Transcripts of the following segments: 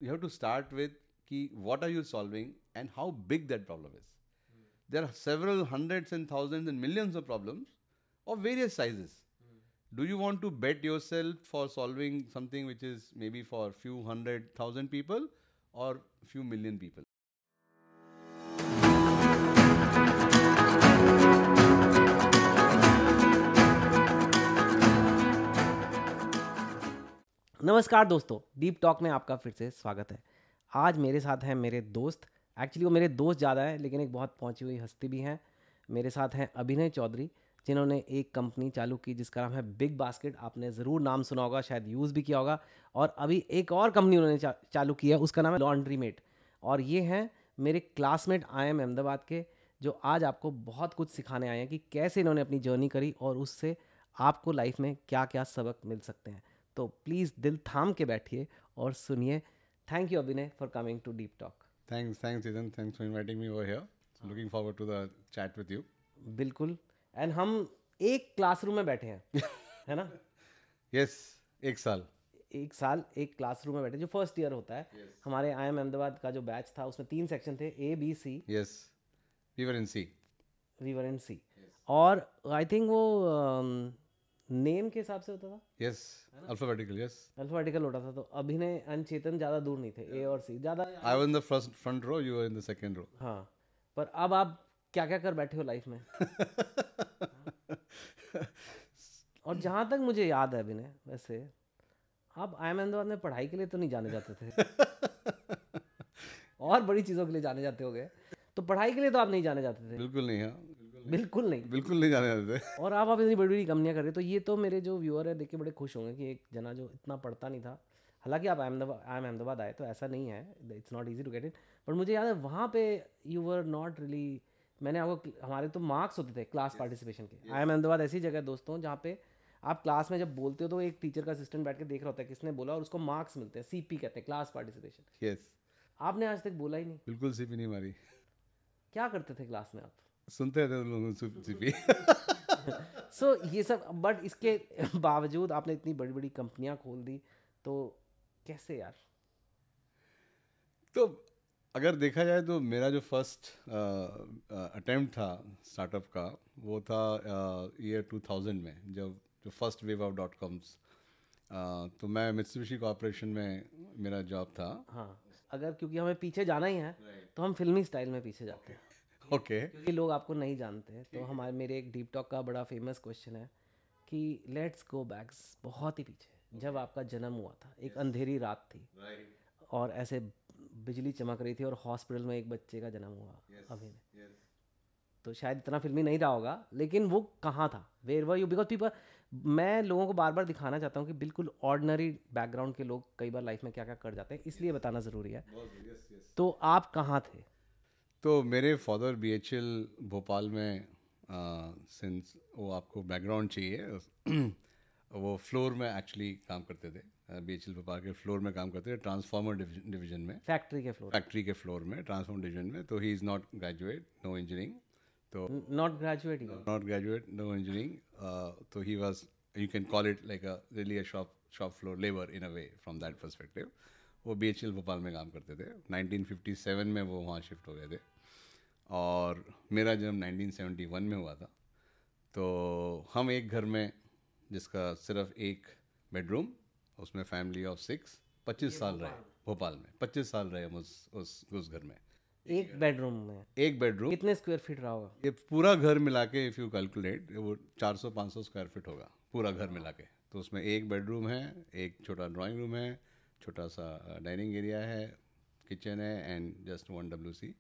You have to start with what are you solving and how big that problem is. There are several hundreds and thousands and millions of problems of various sizes. Do you want to bet yourself for solving something which is maybe for few hundred thousand people or few million people? नमस्कार दोस्तों, deep talk में आपका फिर से स्वागत है। आज मेरे साथ हैं मेरे दोस्त। एक्चुअली वो मेरे दोस्त ज़्यादा हैं, लेकिन एक बहुत पहुंची हुई हस्ती भी हैं। मेरे साथ हैं अभिनय चौधरी, जिन्होंने एक कंपनी चालू की जिसका नाम है बिग बास्केट। आपने ज़रूर नाम सुना होगा, शायद यूज़ भी किया होगा। और अभी एक और कंपनी उन्होंने चालू की है, उसका नाम है लॉन्ड्री मेट। और ये हैं मेरे क्लासमेट IIM अहमदाबाद के, जो आज आपको बहुत कुछ सिखाने आए हैं कि कैसे इन्होंने अपनी जर्नी करी और उससे आपको लाइफ में क्या क्या सबक मिल सकते हैं। तो प्लीज़ दिल थाम के बैठिए और सुनिए। Thank you Abhinay for coming to Deep Talk. Thanks, Ethan. Thanks for inviting me over here. Looking forward to the chat with you. बिल्कुल। एंड हम एक क्लासरूम में बैठे हैं है ना? Yes, एक साल एक क्लासरूम में बैठे, जो फर्स्ट ईयर होता है। हमारे IIM अहमदाबाद का जो बैच था उसमें 3 सेक्शन थे, A, B, C। Yes, we were in C. We were in C। और आई थिंक वो नेम के हिसाब से होता था, Yes, alphabetical. Yes, अल्फाबेटिकल होता था। तो अभिनय एंड चेतन ज़्यादा दूर नहीं थे, A और C ज़्यादा। I was in the front row. You were in the second row. हाँ, पर अब आप क्या क्या कर बैठे हो लाइफ में। और जहाँ तक मुझे याद है अभिनय, वैसे आप IIM अहमदाबाद में पढ़ाई के लिए तो नहीं जाने जाते थे और बड़ी चीज़ों के लिए जाने जाते होगे। तो पढ़ाई के लिए तो आप नहीं जाने जाते थे। बिल्कुल नहीं, हाँ, बिल्कुल नहीं। जाने देते थे। और आप इतनी बड़ी बड़ी कंपनियां कर रहे, तो ये तो मेरे जो व्यूअर है देख के बड़े खुश होंगे कि एक जना जो इतना पढ़ता नहीं था, हालांकि आप IIM अहमदाबाद आए तो ऐसा नहीं है, it's not easy to get it. But मुझे याद है वहाँ पे यू वर नॉट रियली। मैंने आपको, हमारे तो मार्क्स होते थे क्लास पार्टिसिपेशन के। IIM अहमदाबाद ऐसी जगह है दोस्तों जहाँ पे आप क्लास में जब बोलते हो तो एक टीचर का असिस्टेंट बैठ के देख रहा होता है किसने बोला, और उसको मार्क्स मिलते हैं। CP कहते हैं, क्लास पार्टिसिपेशन। Yes, आपने आज तक बोला ही नहीं। बिल्कुल सीपी नहीं मारी। क्या करते थे क्लास में आप? सुनते थे उन लोगों को सीपी। सो ये सब, बट इसके बावजूद आपने इतनी बड़ी बड़ी कंपनियां खोल दी, तो कैसे यार? तो अगर देखा जाए तो मेरा जो फर्स्ट अटेम्प्ट था स्टार्टअप का, वो था ईयर 2000 में, जब जो फर्स्ट वेव ऑफ .coms। तो मैं मित्सुबिशी कॉर्पोरेशन में मेरा जॉब था। हाँ, अगर क्योंकि हमें पीछे जाना ही है तो हम फिल्मी स्टाइल में पीछे जाते हैं, ओके। क्योंकि लोग आपको नहीं जानते। तो हमारे मेरे एक डीप टॉक का बड़ा फेमस क्वेश्चन है कि लेट्स गो बैक बहुत ही पीछे, जब आपका जन्म हुआ था। एक अंधेरी रात थी और ऐसे बिजली चमक रही थी और हॉस्पिटल में एक बच्चे का जन्म हुआ। अभिनय तो शायद इतना फिल्मी नहीं रहा होगा, लेकिन वो कहाँ था? Where were you? Because people, मैं लोगों को बार बार दिखाना चाहता हूँ कि बिल्कुल ऑर्डिनरी बैकग्राउंड के लोग कई बार लाइफ में क्या क्या कर जाते हैं, इसलिए बताना ज़रूरी है। तो आप कहाँ थे? तो मेरे फादर BHL भोपाल में, सिंस वो आपको बैकग्राउंड चाहिए, वो फ्लोर में एक्चुअली काम करते थे। BHL भोपाल के फ्लोर में काम करते थे, ट्रांसफार्मर डिवीजन में, फैक्ट्री के फ्लोर में, ट्रांसफार्मर डिवीजन में। तो he is not graduate, no engineering. तो not graduate not graduate, no engineering. So he was, you can call it like a really a shop floor labor in a way from that perspective. वो BHL Bhopal में काम करते थे। 1957 में वो वहाँ shift हो गए थे और मेरा जन्म 1971 में हुआ था। तो हम एक घर में, जिसका सिर्फ एक बेडरूम, उसमें फैमिली ऑफ 6, 25 साल रहे भोपाल में। 25 साल रहे हम उस घर में। एक बेडरूम कितने स्क्वायर फीट रहा होगा? ये पूरा घर मिला के इफ़ यू कैलकुलेट, वो 400-500 स्क्वायर फीट होगा पूरा घर मिला के। तो उसमें एक बेडरूम है, एक छोटा ड्राइंग रूम है, छोटा सा डाइनिंग एरिया है, किचन है, एंड जस्ट 1 WC।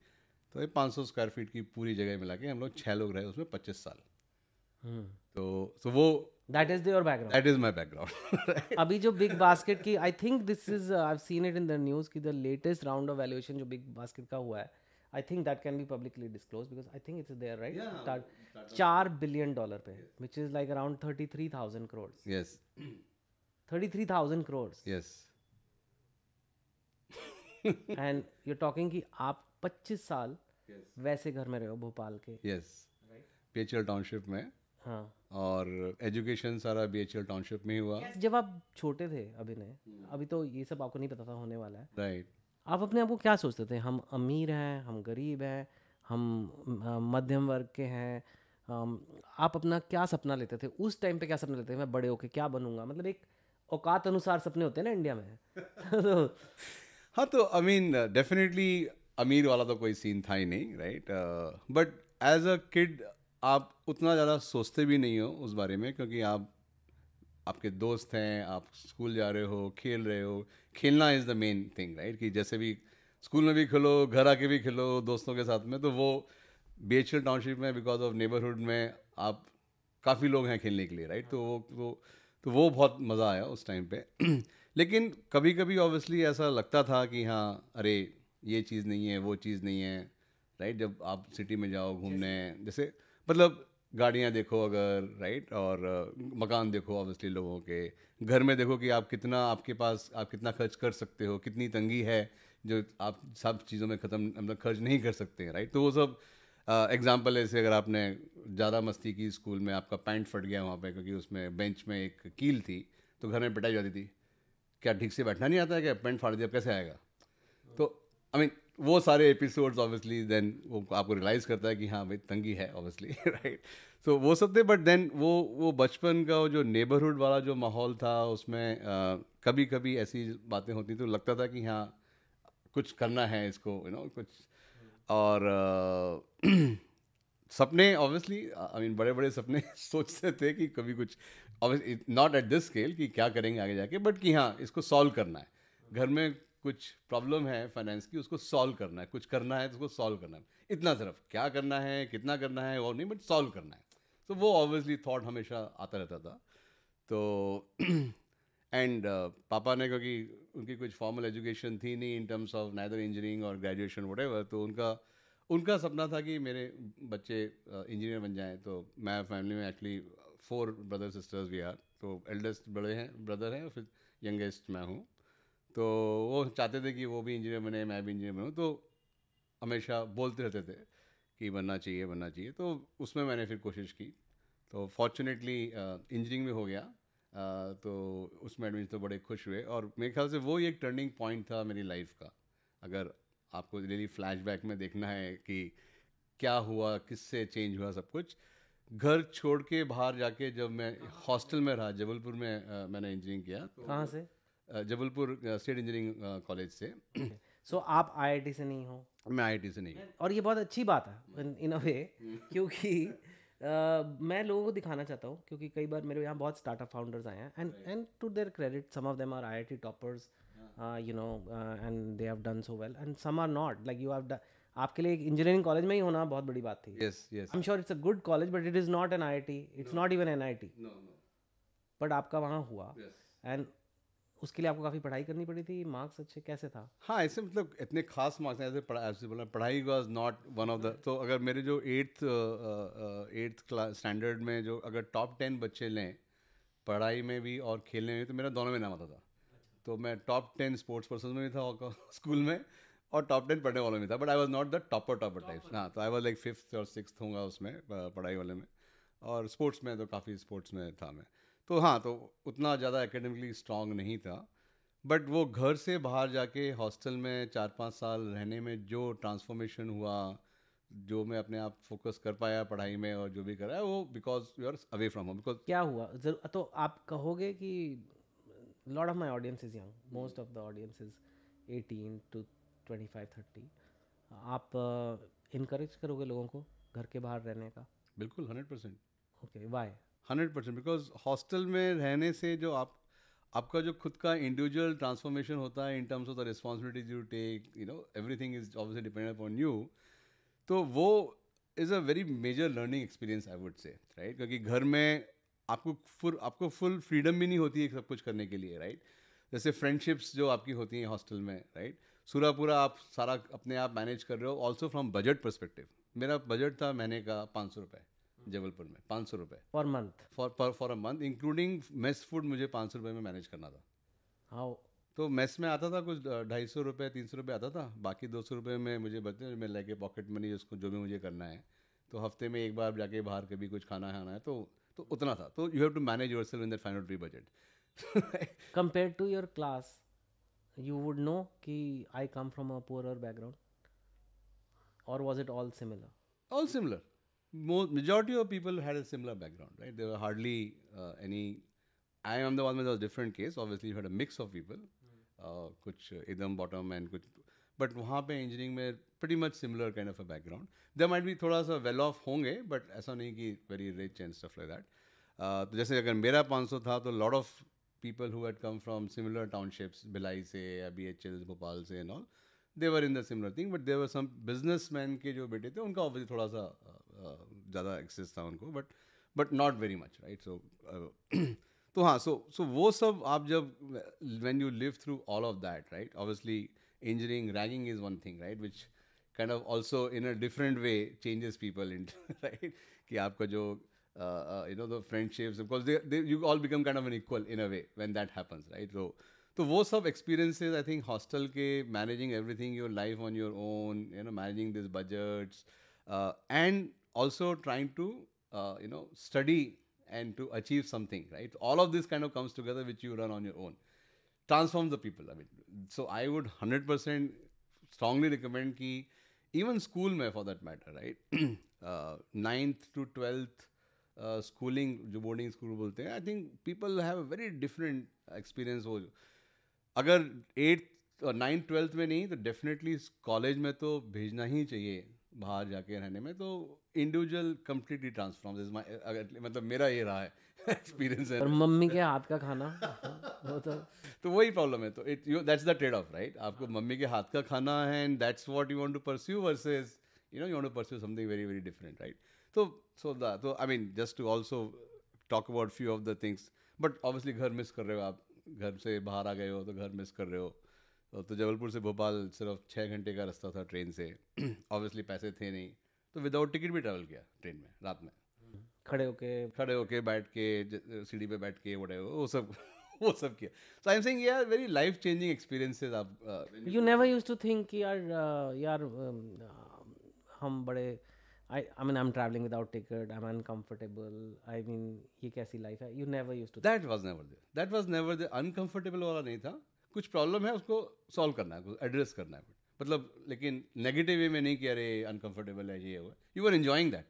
तो ये 500 स्क्वायर फीट की पूरी जगह मिला के हम लोग 6 लोग रहे उसमें 25 साल। तो वो that is your background. That is my background. अभी जो बिग बास्केट की, I think this is, I have seen it in the news कि the latest round of valuation जो बिग बास्केट का हुआ है, I think that can be publicly disclose, because I think it's there, right? $4 billion पे, which is like around 33,000 crore. Yes, 33,000 crore. Yes. And you talking कि आप 25 साल वैसे घर में रहे हो भोपाल के। यस, BHL टाउनशिप में। हाँ, और एजुकेशन सारा BHL टाउनशिप में ही हुआ। जब आप छोटे थे अभिनय, अभी तो ये सब आपको नहीं पता था होने वाला है, राइट। आप अपने आप को क्या सोचते थे? हम अमीर हैं, हम गरीब हैं, हम मध्यम वर्ग के हैं? आप अपना क्या सपना लेते थे उस टाइम पे? क्या सपना लेते थे, मैं बड़े होके क्या बनूंगा? मतलब एक औकात अनुसार सपने होते हैं ना इंडिया में। तो हाँ, तो आई मीन डेफिनेटली अमीर वाला तो कोई सीन था ही नहीं, right. But as a kid आप उतना ज़्यादा सोचते भी नहीं हो उस बारे में, क्योंकि आप आपके दोस्त हैं, आप स्कूल जा रहे हो, खेल रहे हो। खेलना is the main thing, right, कि जैसे भी स्कूल में भी खेलो, घर आके भी खेलो दोस्तों के साथ में। तो वो BHL टाउनशिप में बिकॉज ऑफ नेबरहुड में आप काफ़ी लोग हैं खेलने के लिए, राइट। तो वो बहुत मज़ा आया उस टाइम पे। लेकिन कभी कभी ऑब्वियसली ऐसा लगता था कि हाँ, अरे ये चीज़ नहीं है, वो चीज़ नहीं है, राइट। जब आप सिटी में जाओ घूमने, जैसे मतलब गाड़ियाँ देखो अगर, राइट, और मकान देखो ऑब्वियसली लोगों के, घर में देखो कि आप कितना, आपके पास आप कितना खर्च कर सकते हो, कितनी तंगी है जो आप सब चीज़ों में ख़त्म मतलब खर्च नहीं कर सकते हैं, राइट। तो वो सब एग्जाम्पल ऐसे, अगर आपने ज़्यादा मस्ती की स्कूल में, आपका पैंट फट गया वहाँ पे क्योंकि उसमें बेंच में एक कील थी, तो घर में पिटाई जाती थी, क्या ठीक से बैठना नहीं आता है, क्या पैंट फाड़ दिया, कैसे आएगा। तो आई मीन वो सारे एपिसोड्स ऑब्वियसली देन वो आपको रियलाइज़ करता है कि हाँ भाई तंगी है ऑब्वियसली, राइट। तो वो सब थे, बट देन वो बचपन का वो जो नेबरहुड वाला जो माहौल था उसमें कभी कभी ऐसी बातें होती तो लगता था कि हाँ कुछ करना है इसको, कुछ। और सपने ऑब्वियसली आई मीन बड़े बड़े सपने सोचते थे कि कभी कुछ, नॉट एट दिस स्केल कि क्या करेंगे आगे जाके, बट कि हाँ इसको सॉल्व करना है। घर में कुछ प्रॉब्लम है फाइनेंस की, उसको सॉल्व करना है, कुछ करना है तो उसको सॉल्व करना है, इतना सिर्फ। क्या करना है, कितना करना है और नहीं, बट सॉल्व करना है। तो वो ऑब्वियसली थॉट हमेशा आता रहता था। तो एंड पापा ने, क्योंकि उनकी कुछ फॉर्मल एजुकेशन थी नहीं इन टर्म्स ऑफ नाइदर इंजीनियरिंग और ग्रेजुएशन वटेवर, तो उनका उनका सपना था कि मेरे बच्चे इंजीनियर बन जाएं। तो मैं फैमिली में एक्चुअली 4 ब्रदर सिस्टर्स भी आर, तो एल्डेस्ट बड़े हैं ब्रदर हैं और फिर यंगेस्ट मैं हूँ। तो वो चाहते थे कि वो भी इंजीनियर बने, मैं भी इंजीनियर बनूँ। तो हमेशा बोलते रहते थे कि बनना चाहिए बनना चाहिए। तो उसमें मैंने फिर कोशिश की, तो फॉर्चुनेटली इंजीनियरिंग में हो गया। तो उसमें एडमिशन तो बड़े खुश हुए, और मेरे ख्याल से वो ही एक टर्निंग पॉइंट था मेरी लाइफ का। अगर आपको रियली फ्लैशबैक में देखना है कि क्या हुआ, किससे चेंज हुआ सब कुछ, घर छोड़ के बाहर जाके जब मैं हॉस्टल में रहा जबलपुर में, मैंने इंजीनियरिंग किया। तो कहाँ से? जबलपुर स्टेट इंजीनियरिंग कॉलेज से। सो आप आईआईटी से नहीं हो? मैं IIT से नहीं। और ये बहुत अच्छी बात है इन अ वे, क्योंकि मैं लोगों को दिखाना चाहता हूँ, क्योंकि कई बार मेरे यहाँ बहुत स्टार्टअप फाउंडर्स आए हैं, and to their credit some of them are IIT toppers, you know, and they have done so well, and some are not, like you have. आपके लिए एक इंजीनियरिंग कॉलेज में ही होना बहुत बड़ी बात थी। Yes yes. I am sure it's a good college, but it is not an IIT, it's not even an IIT, no no. But आपका वहाँ हुआ। यस। एंड उसके लिए आपको काफ़ी पढ़ाई करनी पड़ी थी, मार्क्स अच्छे कैसे था? हाँ, ऐसे मतलब इतने खास मार्क्स हैं, ऐसे बोला पढ़ाई was not one of the. तो अगर मेरे जो एट्थ क्लास स्टैंडर्ड में जो अगर टॉप 10 बच्चे लें पढ़ाई में भी और खेलने में भी, तो मेरा दोनों में नाम आता था। तो मैं टॉप 10 स्पोर्ट्स पर्सन में भी था स्कूल में, और टॉप 10 पढ़ने वालों में था, but I was not the topper types. हाँ, तो आई वॉज लाइक 5th और 6th होगा उसमें पढ़ाई वाले में। और स्पोर्ट्स में तो काफ़ी स्पोर्ट्स में था मैं। तो हाँ, तो उतना ज़्यादा एकेडमिकली स्ट्रांग नहीं था, बट वो घर से बाहर जाके हॉस्टल में 4-5 साल रहने में जो ट्रांसफॉर्मेशन हुआ, जो मैं अपने आप फोकस कर पाया पढ़ाई में और जो भी करा है, वो because you are away from home. Because क्या हुआ? तो आप कहोगे कि lot of my audience is young, most of the audience is 18 to 25-30, आप इनकरेज करोगे लोगों को घर के बाहर रहने का? बिल्कुल 100%। Okay, Y? 100%, बिकॉज हॉस्टल में रहने से जो आपका जो खुद का इंडिविजुअल ट्रांसफॉर्मेशन होता है in terms of the responsibilities you take, everything is obviously dependent upon you. तो वो is a very major learning experience I would say, right. क्योंकि घर में आपको फुल फ्रीडम भी नहीं होती है सब कुछ करने के लिए, राइट। जैसे फ्रेंडशिप्स जो आपकी होती हैं हॉस्टल में, राइट, पूरा आप सारा अपने आप मैनेज कर रहे हो। ऑल्सो फ्रॉम बजट परस्पेक्टिव, मेरा बजट था महीने का 500 रुपये, जबलपुर में 500 रुपये for month? For a month, including mess food मुझे 500 रुपये में मैनेज करना था। हाउ? तो मेस में आता था कुछ 250 रुपये 300 रुपये आता था, बाकी 200 रुपये में मुझे बचते, मैं लेके पॉकेट मनी उसको जो भी मुझे करना है। तो हफ्ते में एक बार जाके बाहर कभी कुछ खाना खाना है, तो तो उतना था. तो you have to manage yourself in that 503 budget. Compared to your class, you would know कि I come from a poorer background, or was it all similar? All similar. Majority of people had a similar background, right? There were hardly any. I am the one with a different case. Obviously, you had a mix of people. कुछ एकदम bottom and कुछ. But वहाँ पे engineering में pretty much similar kind of a background. There might be थोड़ा सा well off होंगे, but ऐसा नहीं कि very rich and stuff like that. तो जैसे अगर मेरा 500 था तो lot of people who had come from similar townships, Bhilai से या BHL भोपाल से and all, they were in the similar thing, but there were some businessmen के जो बेटे थे उनका obviously थोड़ा सा ज़्यादा access था उनको, but not very much, right? So तो हाँ, so वो सब आप जब when you live through all of that, right? Obviously engineering ragging is one thing, right? Which kind of also in a different way changes people into right? कि आपका जो you know the friendships, because they you all become kind of an equal in a way when that happens, right? So वो सब experiences, I think hostel के managing everything, your life on your own, you know, managing these budgets, and also trying to you know study and to achieve something, right? All of this kind of comes together, which you run on your own. Transform the people. I mean, so I would 100% strongly recommend कि even school में for that matter, right? 9th to 12th schooling, जो boarding school बोलते हैं, I think people have a very different experience. वो अगर 8th और 9th 12th में नहीं तो डेफिनेटली कॉलेज में तो भेजना ही चाहिए बाहर जाके रहने में. तो इंडिविजुअल कम्प्लीटली ट्रांसफॉर्म, मतलब मेरा ये रहा है एक्सपीरियंस है. और मम्मी के हाथ का खाना वो तो वही प्रॉब्लम है. तो that's the trade off, right? आपको मम्मी के हाथ का खाना है and that's what you want to pursue versus you know you want to pursue something very very different, right? तो I mean just to also talk about few of the things, but obviously घर miss कर रहे हो आप. घर से बाहर आ गए हो तो घर मिस कर रहे हो. तो जबलपुर से भोपाल सिर्फ 6 घंटे का रास्ता था ट्रेन से. ऑब्वियसली पैसे थे नहीं, तो विदाउट टिकट भी ट्रैवल किया ट्रेन में रात में, खड़े होके बैठ के सीढ़ी पे बैठ के वो सब किया. सो आई एम सेइंग यार वेरी लाइफ चेंजिंग एक्सपीरियंसेस. आप you never used to think कि यार हम बड़े I mean I'm traveling without ticket, I'm uncomfortable, I mean ये कैसी लाइफ है? You never used to that was never there. uncomfortable वाला नहीं था. कुछ प्रॉब्लम है उसको सॉल्व करना है, एड्रेस करना है, मतलब लेकिन नेगेटिव वे में नहीं कि अरे अनकंफर्टेबल है ये हुआ. You are enjoying that,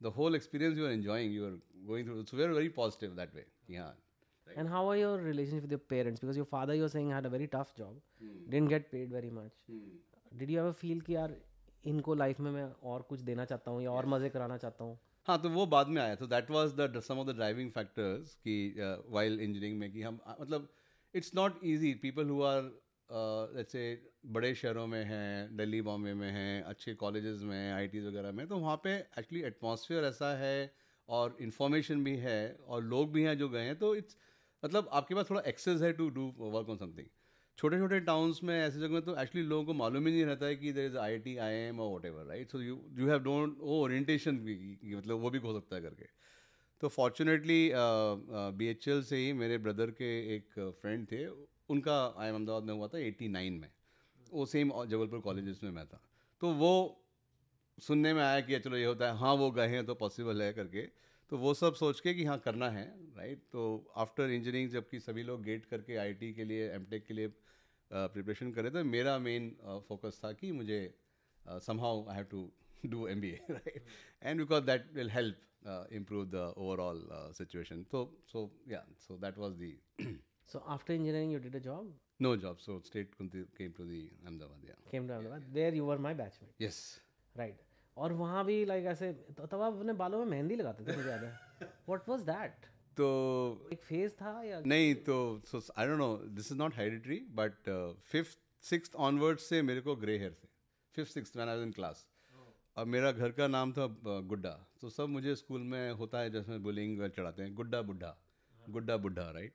the whole experience you are enjoying, you are going through. It's very very positive that way. हाँ. And how are your relationship with your parents? Because your father, you're saying, had a very tough job, didn't get paid very much. Did you ever feel कि यार इनको life में मैं और कुछ देना चाहता हूँ या और मज़े कराना चाहता हूँ? हाँ, तो वो बाद में आया. तो that was the some of the driving factors कि वाइल इंजीनियरिंग में कि हम मतलब it's not easy. People who are let's say बड़े शहरों में हैं, दिल्ली बॉम्बे में हैं, अच्छे कॉलेजेस में, आईटीज वगैरह में, तो वहाँ पे एक्चुअली एटमॉस्फेयर ऐसा है और इन्फॉर्मेशन भी है और लोग भी हैं जो गए हैं. तो इट्स मतलब आपके पास थोड़ा एक्सेस है to do work on something. छोटे छोटे टाउन्स में ऐसे जगह में तो एक्चुअली लोगों को मालूम ही नहीं रहता है कि देयर इज IIT IIM और whatever, right? So you have don't वो ओरिएंटेशन भी, मतलब वो भी हो सकता है करके. तो फॉर्चुनेटली BHL से ही मेरे ब्रदर के एक फ्रेंड थे, उनका IIM अहमदाबाद में हुआ था 89 में. वो सेम जबलपुर कॉलेजेस में मैं था. तो वो सुनने में आया कि चलो ये होता है, हाँ वो गए हैं तो पॉसिबल है करके. तो वो सब सोच के कि हाँ करना है, राइट? तो आफ्टर इंजीनियरिंग जबकि सभी लोग गेट करके IT के लिए MTech के लिए प्रिपरेशन कर रहे थे, मेरा मेन फोकस था कि मुझे somehow I have to do MBA, right? And because that will help improve the overall situation. So yeah, so that was the So after engineering you did a job? No job, so straight came to the Ahmedabad. Yeah, Came to Ahmedabad. There you were my batchmate. yes. Right. और वहाँ भी like ऐसे तो तब आप अपने बालों में मेहंदी लगाते थे, मुझे याद है. What was that? तो एक फेज था या नहीं, तो so I don't know, this is not hereditary, but 5th 6th onwards से मेरे को ग्रे हेयर थे. 5th 6th when I was in class. अब मेरा घर का नाम था गुड्डा, तो सब मुझे स्कूल में होता है जिसमें बुलिंग चढ़ाते हैं, गुड्डा बुड्ढा, राइट?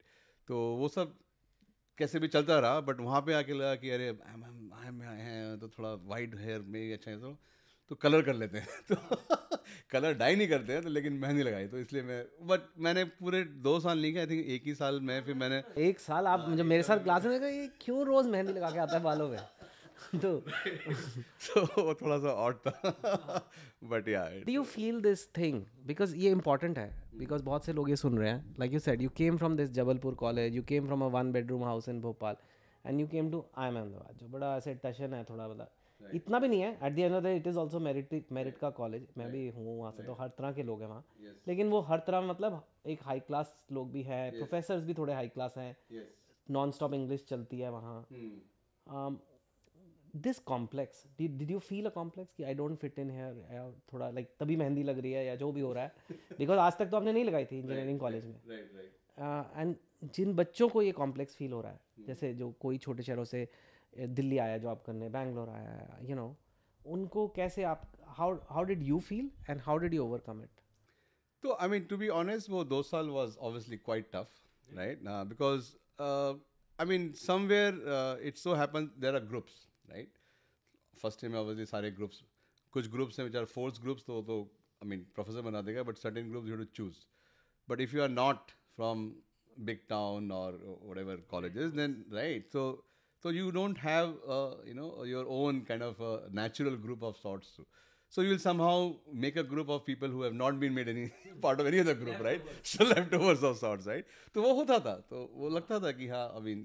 तो वो सब कैसे भी चलता रहा, बट वहाँ पे आके लगा कि अरे हैं तो थोड़ा वाइट हेयर में अच्छा है, तो कलर कर लेते हैं. तो कलर डाई नहीं करते हैं तो, लेकिन मेहंदी लगाई, तो इसलिए मैंने पूरे 2 साल नहीं किया, आई थिंक 1 ही साल में. फिर मैंने 1 साल आप जब मेरे साथ क्लास में गए, ये क्यों रोज मेहंदी लगा के आता है बालों में? तो So वो थोड़ा सा odd था. But yeah. do you feel this thing, because ये important है, because बहुत से लोग ये सुन रहे हैं, like you said, you came from this Jabalpur college, you came from a 1 bedroom house in Bhopal, and you came to IIM Ahmedabad, जो बड़ा ऐसे टशन है थोड़ा, मतलब इतना भी नहीं है. At the end of the it is also merit का कॉलेज. मैं भी हूँ वहाँ से, तो हर तरह के लोग हैं वहाँ. लेकिन वो हर तरह, मतलब एक हाई क्लास लोग भी है, प्रोफेसर्स भी थोड़े हाई क्लास हैं, नॉन स्टॉप इंग्लिश चलती है वहाँ. This complex, did you feel a complex कि I don't fit in here, थोड़ा लाइक तभी मेहंदी लग रही है या जो भी हो रहा है, बिकॉज आज तक तो आपने नहीं लगाई थी इंजीनियरिंग कॉलेज में. एंड जिन बच्चों को ये कॉम्प्लेक्स फील हो रहा है, जैसे जो कोई छोटे शहरों से दिल्ली आया जॉब करने, बैंगलोर आया, यू नो, उनको कैसे आप, how did you feel and how did you overcome it? So, I mean, to be honest, वो 2 साल was obviously quite tough, right? Because, I mean, somewhere it so happens there are groups, right? First time obviously सारे groups, कुछ groups हैं which are forced groups, तो I mean, professor बना देगा, but certain groups you have to choose. But if you are not from big town or whatever colleges, then, right, so you don't have, you know, your own kind of natural group of sorts. So you will somehow make a group of people who have not been made any part of any other group, right? So leftovers of sorts, right? तो वो होता था, तो वो लगता था कि हाँ, I mean,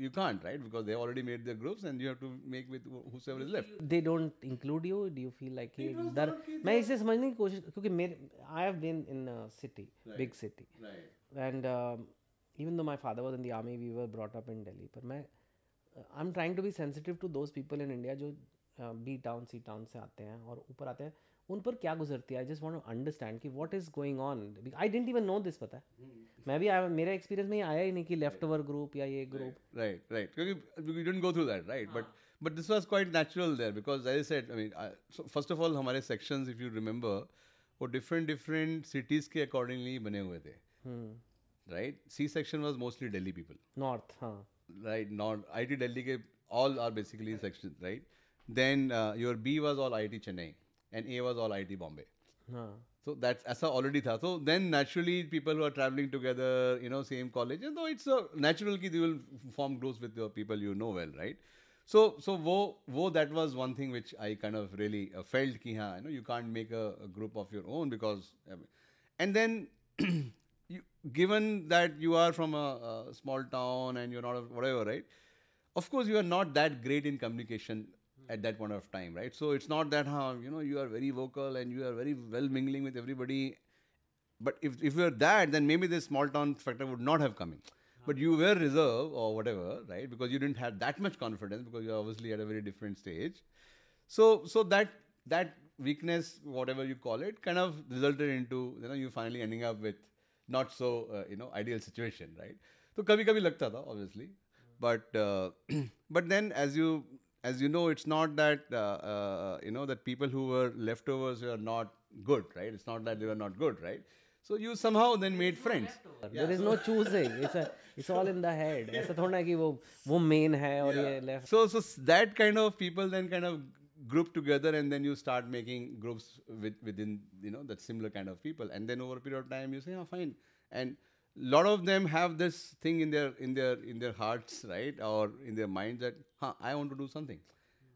you can't, right? Because they already made their groups and you have to make with whosoever is left. They don't include you? Do you feel like कि डर, मैं इसे समझने की कोशिश, क्योंकि मेरे, I have been in a city, big city, and even though my father was in the army, we were brought up in Delhi. पर मैं, I'm trying to be sensitive to those people in India जो B town सी town से आते हैं और ऊपर आते हैं, उन पर क्या गुजरती है. I just want to understand कि what is going on. I didn't even know this. पता है, मैं भी मेरा एक्सपीरियंस में आया ही नहीं कि लेफ्ट ओवर ग्रुप या ये group. Right. Because we didn't go through that, right? But this was quite natural there because, as I said, I mean, so first of all, हमारे sections, if you remember, वो different cities के accordingly बने हुए थे, right? C section was mostly Delhi people, north, हाँ, right? Not IT Delhi के all are basically sections, right? Then your B was all IT Chennai and A was all IT Bombay. हाँ. So that's ऐसा already था. So then naturally people who are traveling together, you know, same college, and though it's a natural कि you will form groups with your people you know well, right? So वो that was one thing which I kind of really felt कि हाँ, you know, you can't make a group of your own because, and then you, given that you are from a small town and you're not a whatever, right? Of course, you are not that great in communication at that point of time, right? So it's not that you know, you are very vocal and you are very well mingling with everybody. But if you are that, then maybe this small town factor would not have come in. But you were reserved or whatever, right? Because you didn't have that much confidence because you are obviously at a very different stage. So that weakness, whatever you call it, kind of resulted into, you know, you finally ending up with not so you know, ideal situation, right? So कभी लगता था obviously, but but then as you know, it's not that you know, that people who were leftovers were not good, right? It's not that they were not good, right? So you somehow then made friends. There is no choosing. It's all in the head. ऐसा थोड़ा है कि वो main है और ये left. So that kind of people then kind of group together, and then you start making groups within, you know, that similar kind of people, and then over a period of time you say, oh, fine. And lot of them have this thing in their hearts, right, or in their minds that I want to do something,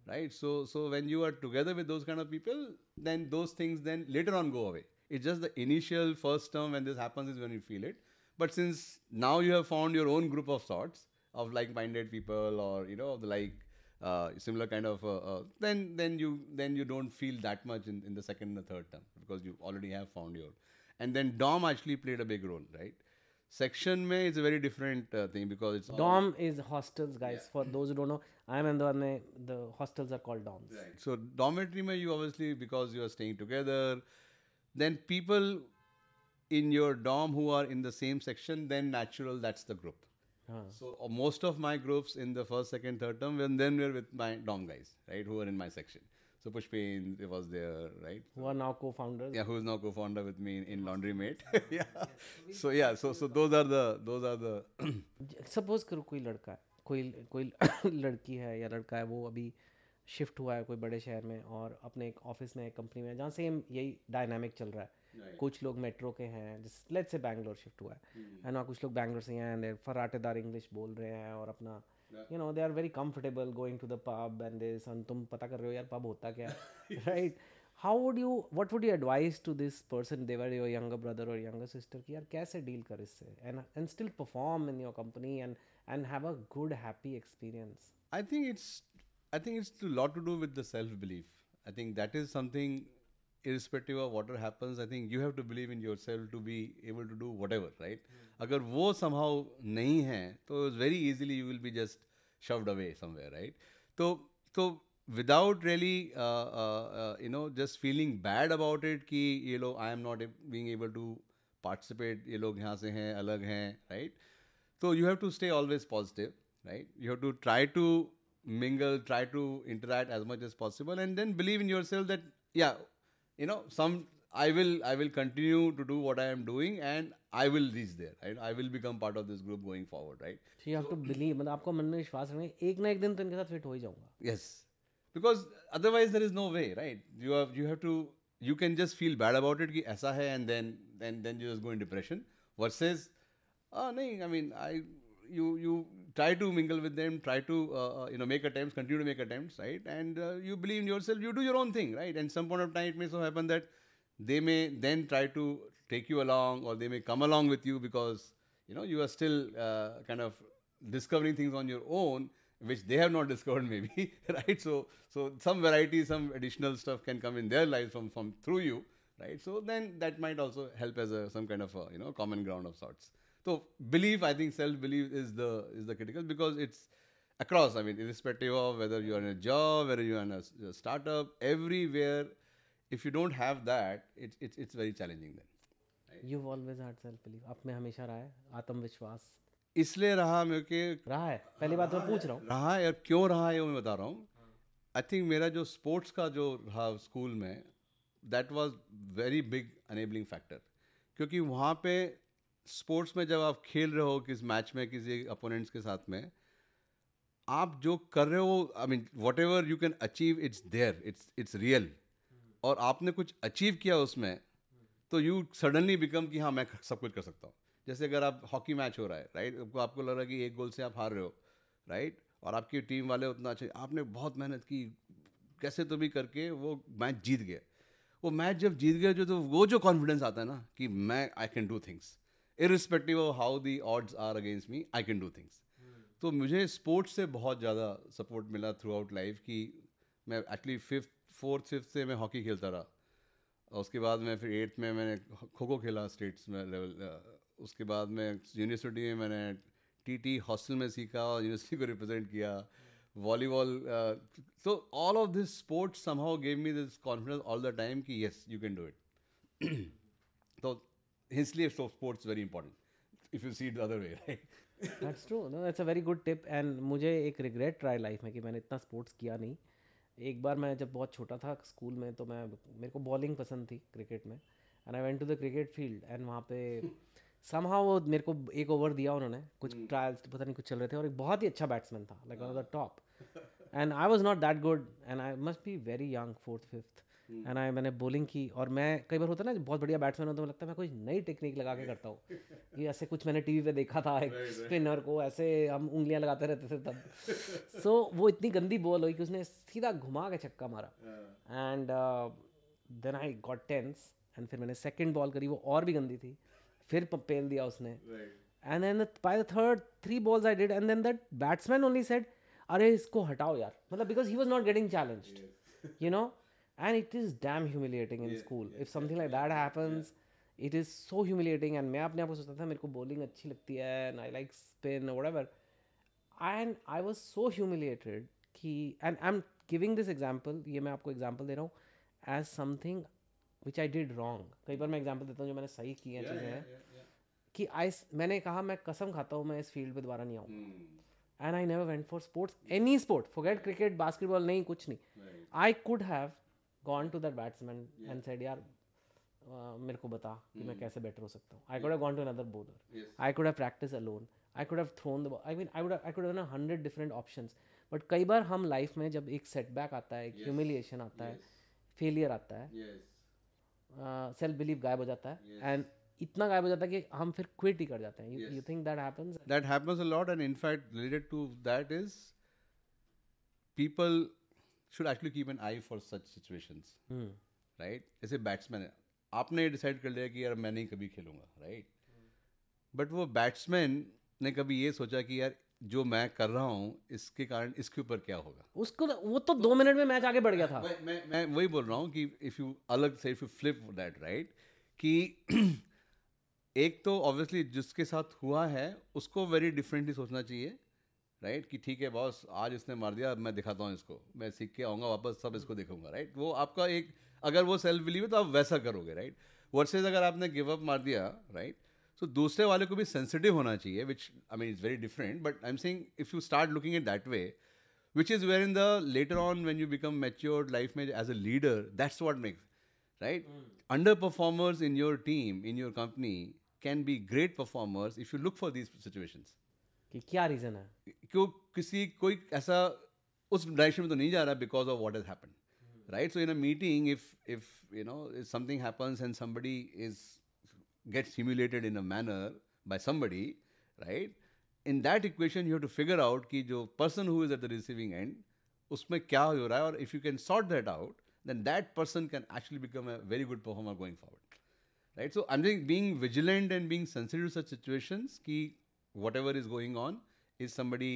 right? So when you are together with those kind of people, then those things then later on go away. It's just the initial first term when this happens is when you feel it. But since now you have found your own group of sorts of like-minded people, or, you know, the like similar kind of then you don't feel that much in the second and the third term because you already have found your. And then dorm actually played a big role, right? Section mein is a very different thing because it's dorm is hostels, guys. For those who don't know, I am Ahmedabad mein, the hostels are called dorms. Right. So dormitory mein, you obviously, because you are staying together, then people in your dorm who are in the same section, then natural, that's the group. So most of my groups in the first, second, third term, then were with my dorm guys, right, who were in my section. So Pushpin was there, right? Who are now co-founders. Yeah, who is now co-founder with me in Laundry Mate. Yeah. So those are the. Suppose करो कोई लड़का है, कोई लड़की है या लड़का है, वो अभी शिफ्ट हुआ है कोई बड़े शहर में और अपने एक ऑफिस में, एक कंपनी में, जहाँ सेम यही डायनामिक चल रहा है. कुछ लोग मेट्रो के हैं, लेट्स से बैंगलोर शिफ्ट हुआ है, एंड कुछ लोग बैंगलोर से हैं एंड फराटेदार इंग्लिश बोल रहे हैं और अपना you know, they are very comfortable going to the pub and this, and तुम पता कर रहे हो यार pub होता क्या है, right? How would you, what would you advise to this person, they were your younger brother or younger sister, कि यार कैसे deal कर इससे and still perform in your company and have a good happy experience? I think it's a lot to do with the self belief. I think that is something, irrespective of whatever happens, I think you have to believe in yourself to be able to do whatever, right? अगर वो somehow नहीं है तो very easily you will be just shoved away somewhere, right? तो without really just feeling bad about it कि ये लोग I am not being able to participate, ये लोग यहाँ से हैं अलग हैं, right? So you have to stay always positive, right? You have to try to mingle, try to interact as much as possible, and then believe in yourself that I will continue to do what I am doing, and I will reach there, right? I will become part of this group going forward, right? So you have to believe, मतलब आपको मन में विश्वास रखना है, एक ना एक दिन तो इनके साथ फिट हो ही जाऊंगा. Yes, because otherwise there is no way, right? You have to, you can just feel bad about it कि ऐसा है, and then you just go in depression, versus नहीं, I mean, you try to mingle with them, try to make attempts, continue to make attempts, right? And you believe in yourself, you do your own thing, right? And some point of time it may so happen that they may then try to take you along, or they may come along with you because you are still kind of discovering things on your own which they have not discovered maybe, right? So some variety, some additional stuff can come in their lives from through you, right? So then that might also help as some kind of common ground of sorts. So belief, I think self-belief is the critical, because it's across, I mean, irrespective of whether you are in a job, whether you are in a startup, everywhere, if you don't have that, it's very challenging then. You've always had self-belief, आप में हमेशा रहा है आत्मविश्वास? इसलिए रहा मेरे के, रहा है, पहली बात मैं पूछ रहा हूँ. रहा है, और क्यों रहा है वो मैं बता रहा हूँ. आई थिंक मेरा जो स्पोर्ट्स का जो रहा स्कूल में, that was very big enabling factor, क्योंकि वहाँ पे स्पोर्ट्स में जब आप खेल रहे हो किस मैच में किसी अपोनेंट्स के साथ में, आप जो कर रहे हो, I mean whatever you can achieve, it's there, it's real, और आपने कुछ अचीव किया उसमें, तो यू सडनली बिकम कि हाँ मैं सब कुछ कर सकता हूँ. जैसे अगर आप हॉकी मैच हो रहा है, राइट, आपको लग रहा है कि एक गोल से आप हार रहे हो, राइट, और आपकी टीम वाले उतना अच्छे, आपने बहुत मेहनत की, कैसे तो भी करके वो मैच जीत गए. वो मैच जब जीत गए जो, तो वो जो कॉन्फिडेंस आता है ना कि मैं I can do things, irrespective of how the odds are against me, I can do things. तो मुझे स्पोर्ट्स से बहुत ज़्यादा सपोर्ट मिला थ्रू आउट लाइफ, कि मैं एक्चुअली फोर्थ फिफ्थ से मैं हॉकी खेलता रहा, और उसके बाद मैं फिर 8th में मैंने खो खो खेला स्टेट्स में लेवल, उसके बाद में यूनिवर्सिटी में मैंने टीटी हॉस्टल में सीखा और यूनिवर्सिटी को रिप्रेजेंट किया, वॉलीबॉल. तो all of this sports somehow gave me this confidence all the time कि yes you can do it. तो इसलिए sports very important if you see it the other way, right? That's true, no, that's a very good tip. And मुझे एक regret रहा है life में कि मैंने इतना स्पोर्ट्स किया नहीं. एक बार मैं जब बहुत छोटा था स्कूल में, तो मेरे को बॉलिंग पसंद थी क्रिकेट में, and I went to the cricket field, and वहाँ पे समहाउ वो मेरे को एक ओवर दिया उन्होंने, कुछ ट्रायल्स पता नहीं कुछ चल रहे थे, और एक बहुत ही अच्छा बैट्समैन था, like one of the top, and I was not that good, and I must be very young, fourth fifth, and मैंने बॉलिंग की. और मैं कई बार होता है ना बहुत बढ़िया बैट्समैन हो तो लगता है मैं कोई नई टेक्निक लगा के करता हूँ, कि ऐसे कुछ मैंने टीवी पे देखा था, एक स्पिनर को ऐसे हम उंगलियां लगाते रहते थे तब. सो वो इतनी गंदी बॉल हुई कि उसने सीधा घुमा के छक्का मारा, and then I got tense, and फिर मैंने सेकेंड बॉल करी, वो और भी गंदी थी, फिर पेल दिया उसने, and then by the third 3 balls I did, and then that batsman only said अरे इसको हटाओ यार, मतलब because he was not getting challenged, you know. And it is damn humiliating in school. If something like that happens, it is so humiliating. And मैं अपने आप को सोचता था मेरे को bowling अच्छी लगती है, and I like spin or whatever. And I was so humiliated कि, and I'm giving this example, ये मैं आपको example दे रहा हूँ, as something which I did wrong. कई बार मैं example देता हूँ जो मैंने सही की हैं चीज़ें हैं, कि मैंने कहा मैं कसम खाता हूँ मैं इस फील्ड पे दोबारा नहीं आऊँगा. And I never went for sports, any sport, forget cricket, basketball, नहीं कुछ नहीं. I could have gone to that batsman and said यार मेरे को बता कि मैं कैसे बेटर हो सकता हूँ. I could have gone to another bowler. I could have practiced alone. I could have thrown the ball. I mean I could have done 100 different options. But कई बार हम लाइफ में जब एक सेटबैक आता है, एक ह्यूमिलिएशन आता है, फेलियर आता है, सेल्फ बिलीव गायब हो जाता है, एंड इतना गायब हो जाता है कि हम फिर क्विट ही कर जाते हैं. You think that happens? That happens a lot, and in fact, related to that is people should actually keep an eye for such situations, right? जैसे बैट्समैन है, आपने डिसाइड कर लिया कि यार मैं नहीं कभी खेलूंगा, राइट? बट वो बैट्समैन ने कभी ये सोचा कि यार जो मैं कर रहा हूँ इसके कारण इसके ऊपर क्या होगा. उसको वो तो 2 मिनट में मैच आगे बढ़ गया था. मैं वही बोल रहा हूँ कि इफ यू अलग से if you flip that, right, कि एक तो ऑब्वियसली जिसके साथ हुआ है उसको वेरी डिफरेंटली सोचना चाहिए, राइट, कि ठीक है बॉस आज इसने मार दिया, अब मैं दिखाता हूँ इसको, मैं सीख के आऊँगा वापस, सब इसको दिखाऊंगा, राइट. वो आपका एक, अगर वो सेल्फ बिलीव है तो आप वैसा करोगे, राइट. वर्सेज अगर आपने गिव अप मार दिया, राइट, सो दूसरे वाले को भी सेंसिटिव होना चाहिए, which I mean it's very different, but I am saying if you start looking it that way, which is where in the later on when you become matured life में as a leader, that's what makes, right. Underperformers in your team, in your company can be great performers if you look for these situations. कि क्या reason है. क्यों किसी कोई ऐसा उस direction में तो नहीं जा रहा because of what has happened, right. So in a meeting, if you know if something happens and somebody gets humiliated in a manner by somebody, right, in that equation you have to figure out कि जो person who is at the receiving end उसमें क्या हो रहा है, और if you can sort that out, then that person can actually become a very good performer going forward, right. So I'm saying being vigilant and being sensitive to such situations कि whatever is going on is somebody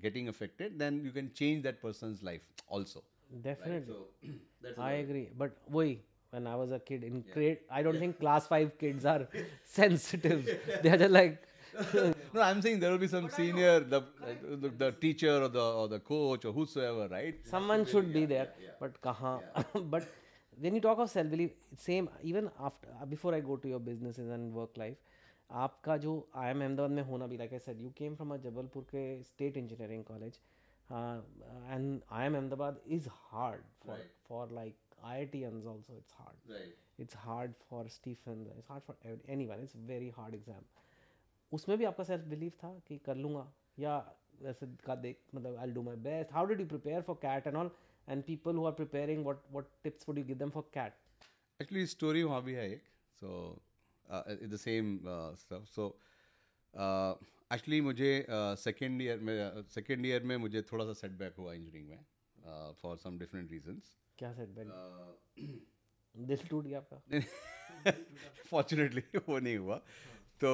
getting affected, then you can change that person's life also. Definitely. Right? So that's I agree. But वही, when I was a kid in grade, I don't think class 5 kids are sensitive. They are just like no, I'm saying there will be some senior, the teacher or the coach or whosoever, right? someone should be there. But कहाँ? But when you talk of self belief, same even after before I go to your businesses and work life, आपका जो IIM Ahmedabad में होना भी, like I said, you came from a Jabalpur के state engineering college, and IIM Ahmedabad is hard for like IITians also. It's hard. Right. It's hard for Stephen. It's hard for anyone. It's very hard exam. उसमें भी आपका self believe था कि कर लूँगा, या वैसे का देख मतलब I'll do my best? How did you prepare for CAT and all? And people who are preparing, what tips would you give them for CAT? Actually story वहाँ भी है एक, so it's the same stuff. So actually मुझे second year में मुझे थोड़ा सा setback हुआ इंजीनियरिंग में for some different reasons. क्या setback? दिल टूट गया आपका? फॉर्चुनेटली वो नहीं हुआ. तो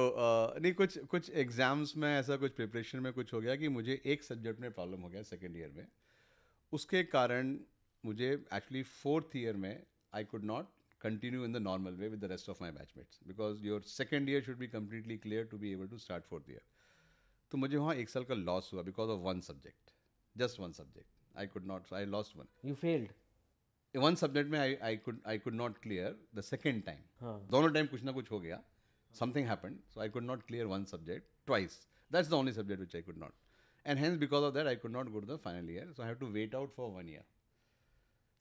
नहीं, कुछ एग्जाम्स में ऐसा कुछ प्रिपरेशन में कुछ हो गया कि मुझे एक सब्जेक्ट में प्रॉब्लम हो गया सेकेंड ईयर में. उसके कारण मुझे एक्चुअली फोर्थ ईयर में I could not continue in the normal way with the rest of my batchmates, because your second year should be completely clear to be able to start fourth year. तो मुझे वहाँ एक साल का loss हुआ because of one subject, just one subject. I could not, so I lost one. You failed. One subject में I could not clear the second time. दोनों time कुछ ना कुछ हो गया, something happened, so I could not clear one subject twice. That's the only subject which I could not, and hence because of that I could not go to the final year, so I have to wait out for 1 year.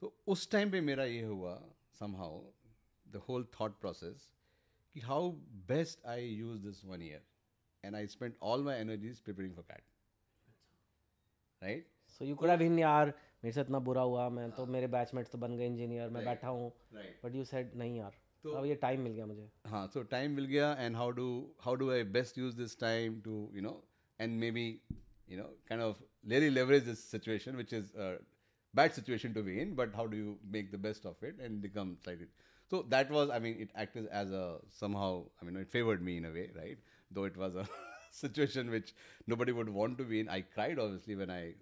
तो उस time पे मेरा ये हुआ somehow the whole thought process कि how best I use this 1 year, and I spent all my energies preparing for CAT, right? So you could have been यार मेरे से इतना बुरा हुआ, मैं तो मेरे बैचमेट्स तो बन गए इंजीनियर, मैं बैठा हूँ, बट यू सेड नहीं यार, तो अब ये टाइम मिल गया मुझे. हाँ, so टाइम मिल गया, and how do I best use this time to, you know, and maybe, you know, kind of really leverage this situation, which is a bad situation to be in, but how do you make the best of it and become slightly. So that was, I mean, it acted as a somehow, I mean, it favored me in a way, right? Though it was a situation which nobody would want to be in. I cried obviously when I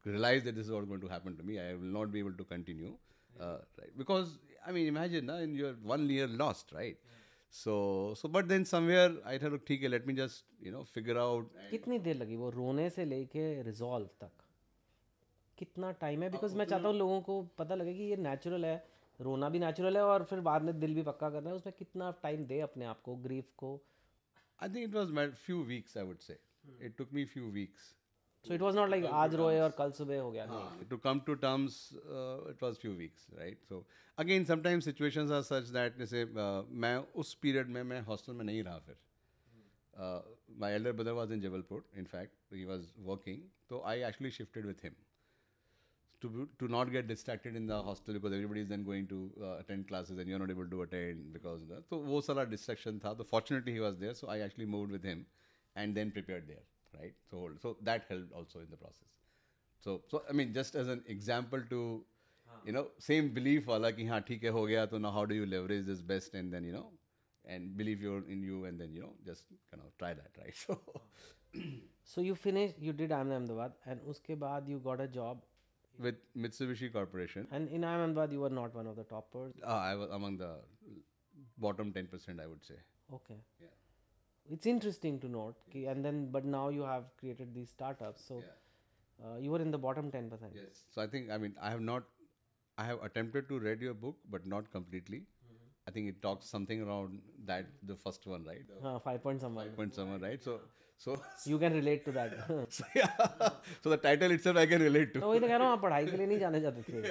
realized that this is what going to happen to me. I will not be able to continue, right? Because I mean, imagine, in your 1 year lost, right? So but then somewhere I thought, ठीक है, let me just, you know, figure out. कितनी देर लगी वो रोने से लेके resolve तक? कितना टाइम है? बिकॉज मैं चाहता हूँ लोगों को पता लगे कि ये नेचुरल है, रोना भी नेचुरल है, और फिर बाद में दिल भी पक्का करना है. उसमें कितना टाइम दे अपने आप को, ग्रीफ को? I think it was my few weeks, I would say. It took me few weeks. So it was not like आज रोए और कल सुबह हो गया. To come to terms, it was few weeks, right? So again, sometimes situations are such that जैसे मैं उस period में मैं hostel में नहीं रहा फिर. My elder brother was in Jabalpur, in fact, he was working, so I actually shifted with him. to not get distracted in the hostel because everybody is then going to attend classes and you're not able to attend because of that. So वो सारा distraction था. So fortunately he was there, so I actually moved with him and then prepared there, right? So that helped also in the process. So I mean, just as an example to same belief वाला कि हाँ ठीक है हो गया, तो now how do you leverage this best and then and believe in you and then just kind of try that, right? So you finished, you did IIM Ahmedabad, and uske baad you got a job. With Mitsubishi Corporation. And in IIM Ahmedabad, you were not one of the toppers. I was among the bottom 10%, I would say. Okay. Yeah. It's interesting to note, but now you have created these startups. So you were in the bottom 10%. Yes. So I think, I have attempted to read your book, but not completely. I think it talks something around that, the first one, right? 5 point somewhere. 5 point somewhere, right? So you can relate to that. so, yeah. So the title itself I can relate to. तो वही तो कह रहा हूँ, आप पढ़ाई के लिए नहीं जाने जाते थे,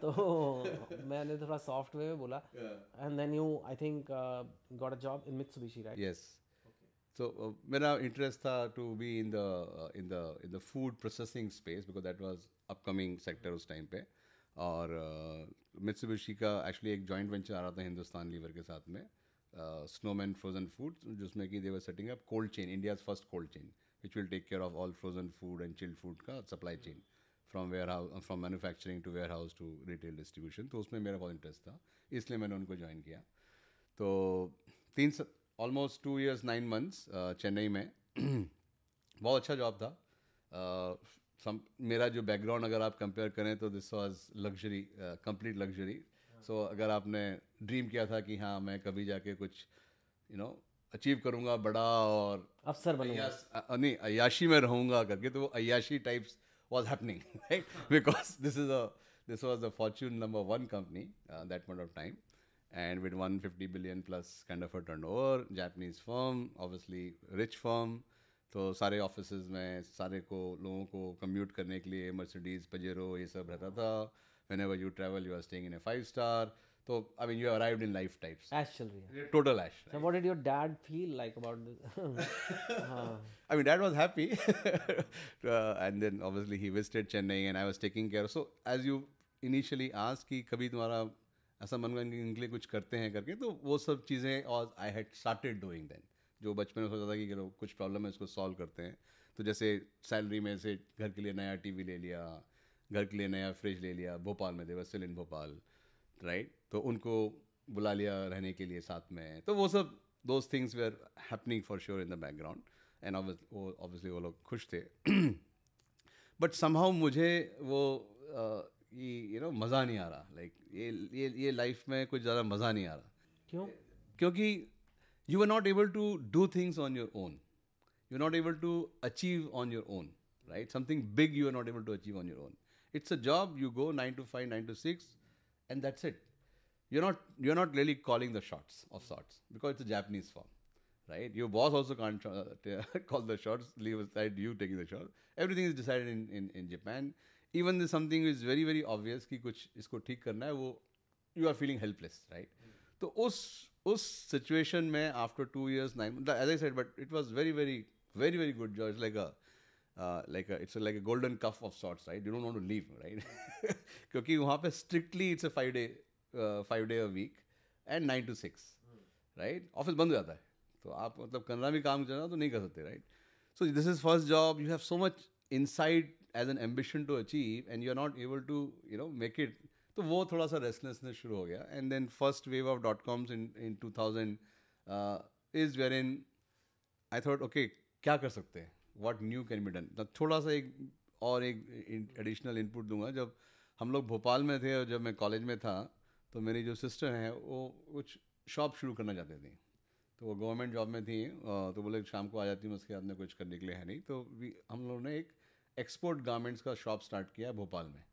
तो मैंने थोड़ा सॉफ्टवेयर में बोला. And then you, I think, got a job in Mitsubishi, right? Yes. So मेरा interest था to be in the food processing space because that was upcoming sector उस time पे. और मित्सुबिशी का एक्चुअली एक जॉइंट वेंचर आ रहा था Hindustan liver के साथ में, स्नोमैन फ्रोजन फूड, जिसमें कि they were setting up cold chain, India's first cold chain which will take care of all frozen food and chilled food का supply chain from from manufacturing to warehouse to retail distribution. तो उसमें मेरा बहुत interest था, इसलिए मैंने उनको join किया. तो ऑलमोस्ट 2 years 9 months चेन्नई में बहुत अच्छा जॉब था. मेरा जो बैकग्राउंड अगर आप कंपेयर करें तो this was luxury, complete luxury. So अगर आपने ड्रीम किया था कि हाँ मैं कभी जाके कुछ अचीव करूँगा बड़ा और अफसर बनूंगा, नहीं अय्याशी में रहूँगा करके, तो वो अय्याशी types was happening, right? Because this was the Fortune #1 company that point of time, and with 150 billion plus kind of a turnover, Japanese firm, obviously rich firm. तो सारे ऑफिसेज में सारे लोगों को कम्यूट करने के लिए मर्सिडीज पजेरो ये सब रहता था. whenever you travel you are staying in a 5-star. तो I mean you arrived in life types. ऐश चल रही है, total ash. So what did your dad feel like about this? I mean dad was happy. And then obviously he visited Chennai and I was taking care. So as you initially asked कि कभी तुम्हारा ऐसा मन हुआ कि इनके लिए कुछ करते हैं करके, तो वो सब चीज़ें और I had started doing then. जो बचपन में सोचा था कि चलो कुछ प्रॉब्लम है इसको सॉल्व करते हैं. तो जैसे सैलरी में से घर के लिए नया टीवी ले लिया, घर के लिए नया फ्रिज ले लिया. भोपाल में देवर स्टिल इन भोपाल, राइट? तो उनको बुला लिया रहने के लिए साथ में. तो वो सब those things were happening for sure in the background and obviously वो लोग खुश थे. बट समहाउ मुझे वो मज़ा नहीं आ रहा. लाइक ये लाइफ में कुछ ज़्यादा मज़ा नहीं आ रहा. क्यों? क्योंकि you are not able to do things on your own. You're not able to achieve on your own, right? Something big you are not able to achieve on your own. It's a job, you go 9 to 5, 9 to 6, and that's it. You're not really calling the shots of sorts because it's a Japanese firm, right? Your boss also can't call the shots, leave aside you taking the shot. Everything is decided in Japan. Even if something is very, very obvious कि कुछ इसको ठीक करना है, वो you are feeling helpless, right? तो उस situation में after 2 years 9 months, as I said, but it was very very very very good job. It's like a golden cuff of sorts, right? You don't want to leave, right? क्योंकि वहाँ पे strictly it's a 5 day a week and 9 to 6, right? Office बंद हो जाता है, तो आप मतलब करना भी काम करना तो नहीं कर सकते, right? So this is first job. You have so much inside as an ambition to achieve and you are not able to make it. तो वो थोड़ा सा रेस्टलेसनेस शुरू हो गया. And then first wave of .coms in 2000 is where in I thought okay क्या कर सकते हैं, what new can be done. थोड़ा सा एक एडिशनल इनपुट दूंगा. जब हम लोग भोपाल में थे और जब मैं कॉलेज में था, तो मेरी जो सिस्टर हैं वो कुछ शॉप शुरू करना चाहती थी. तो वो गवर्नमेंट जॉब में थी, तो बोले शाम को आ जाती हूँ, उसके बाद में कुछ करने के लिए है नहीं. तो हम लोगों ने एक एक्सपोर्ट गारमेंट्स का शॉप स्टार्ट किया भोपाल में.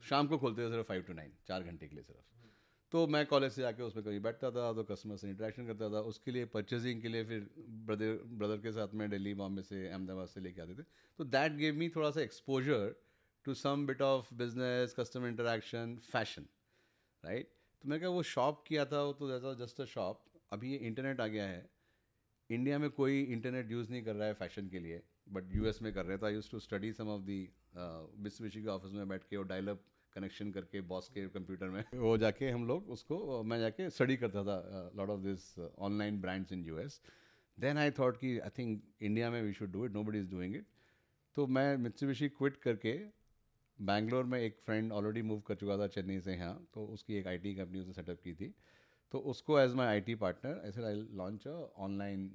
शाम को खोलते थे सिर्फ 5 to 9, 4 घंटे के लिए सिर्फ. तो मैं कॉलेज से आके उसमें कभी बैठता था, तो कस्टमर से इंटरेक्शन करता था. उसके लिए परचेजिंग के लिए फिर ब्रदर के साथ में दिल्ली बॉम्बे से अहमदाबाद से लेके आते थे. तो दैट गेव मी थोड़ा सा exposure to some bit of business, customer interaction, fashion, right? तो मैंने कहा वो शॉप किया था, वो तो जस्ट अ शॉप. अभी ये इंटरनेट आ गया है, इंडिया में कोई इंटरनेट यूज़ नहीं कर रहा है फैशन के लिए. बट यूएस में कर रहे थे. I used to study some of the Mitsubishi के ऑफिस में बैठ के और डायल अप कनेक्शन करके बॉस के कंप्यूटर में वो जाके हम लोग उसको मैं जाके स्टडी करता था lot of this online brands in US. Then I thought कि आई थिंक इंडिया में we should do it, nobody is doing it. तो मैं मित्सुबिशी क्विट करके बैंगलोर में एक फ्रेंड ऑलरेडी मूव कर चुका था चेन्नई से यहाँ, तो उसकी एक आईटी कंपनी उसने सेटअप की थी. तो उसको as my IT partner I said I launch a online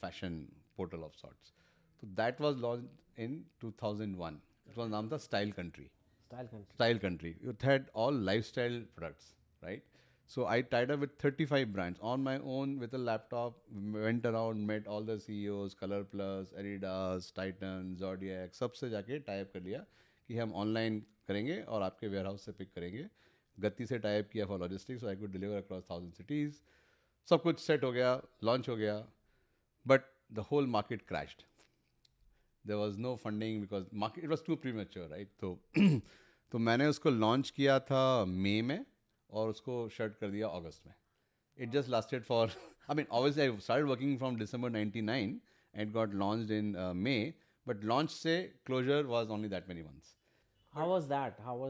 fashion portal of sorts. तो that was launch in 2001. It was नाम था style country. Style Country. It had all lifestyle products, right? So I tied up with 35 brands on my own with a laptop, went around, met all the CEOs, Color Plus, Adidas, Titan, Zodiac, सबसे जाके type कर लिया कि हम online करेंगे और आपके ware house से पिक करेंगे. गति से टाइप किया for logistics, I could deliver across 1000 cities. सब कुछ सेट हो गया, लॉन्च हो गया, but the whole market crashed. There was no funding because market it was too premature, right? तो मैंने उसको लॉन्च किया था मई में और उसको शट कर दिया अगस्त में. It just lasted for I mean obviously I started working from December 99 and got launched in May, but launch से closer was only that many months. How was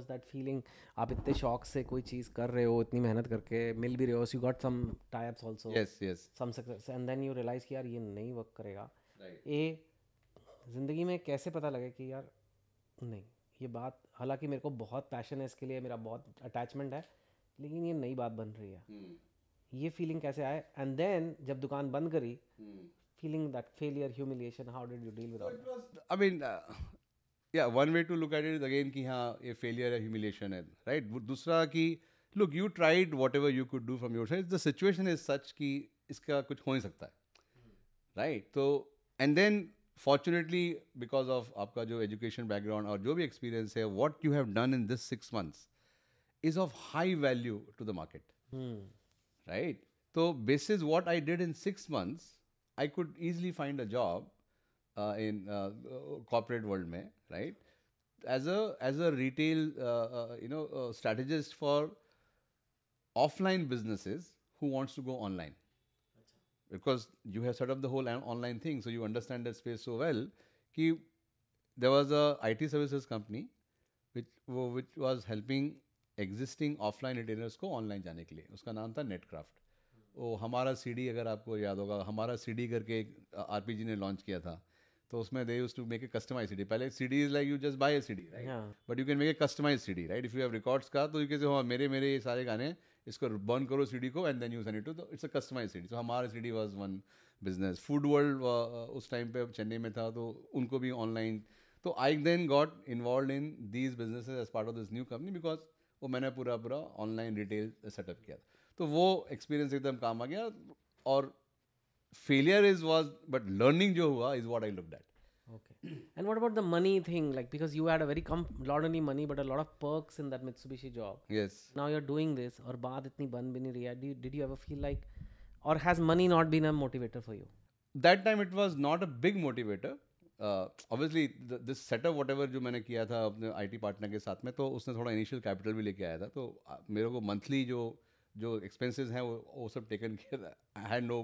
that feeling? आप इतने शौक से कोई चीज़ कर रहे हो, इतनी मेहनत करके मिल भी रहे हो, you got some tie-ups also, yes some success, and then you realize कि यार ये नहीं वर्क करेगा. Right. ज़िंदगी में कैसे पता लगे कि यार नहीं, ये बात, हालांकि मेरे को बहुत पैशन है इसके लिए, मेरा बहुत अटैचमेंट है, लेकिन ये नई बात बन रही है. ये फीलिंग कैसे आए? एंड देन जब दुकान बंद करी, feeling that failure, humiliation, how did you deal with that? I mean yeah, one way to look at it is again कि हाँ ये failure है, humiliation है, right? दूसरा कि look, you tried whatever you could do from your side. The situation is such कि इसका कुछ हो नहीं सकता है, right? तो and then fortunately because of आपका जो education background और जो भी experience है, what you have done in this 6 months is of high value to the market, right? So basis what I did in 6 months, I could easily find a job in corporate world में, right? As a retail strategist for offline businesses who wants to go online, because you have set up the whole online thing, so you understand that space so well. कि there was a IT services company which was helping existing offline retailers को online जाने के लिए. उसका नाम था Netcraft. वो हमारा CD, अगर आपको याद होगा, हमारा CD करके एक RPG ने लॉन्च किया था. तो उसमें they used to make a customized CD. पहले CD is like you just buy a CD, right? Yeah. But you can make a customized CD, right? If you have records का, तो you can say हाँ मेरे ये सारे गाने इसको burn करो CD को and then you send it to, तो it's a customized CD. So हमारा CD was one business. Food World उस टाइम पे चेन्नई में था, तो उनको भी online. तो I then got involved in these businesses as part of this new company because वो मैंने पूरा online retail setup किया था. तो वो experience एकदम काम आ गया. और failure was, but learning जो हुआ is what I looked at. Okay. And what about the money thing? Like, because you had a very not only money but a lot of perks in that Mitsubishi job. Yes. Now you're doing this, और बात इतनी बन भी नहीं रही है. Did you ever feel like, or has money not been a motivator for you? That time it was not a big motivator. Obviously this setup whatever जो मैंने किया था अपने IT पार्टनर के साथ में, तो उसने थोड़ा इनिशियल कैपिटल भी लेके आया था. तो मेरे को मंथली जो एक्सपेंसेस हैं वो सब टेकन किया था. I had no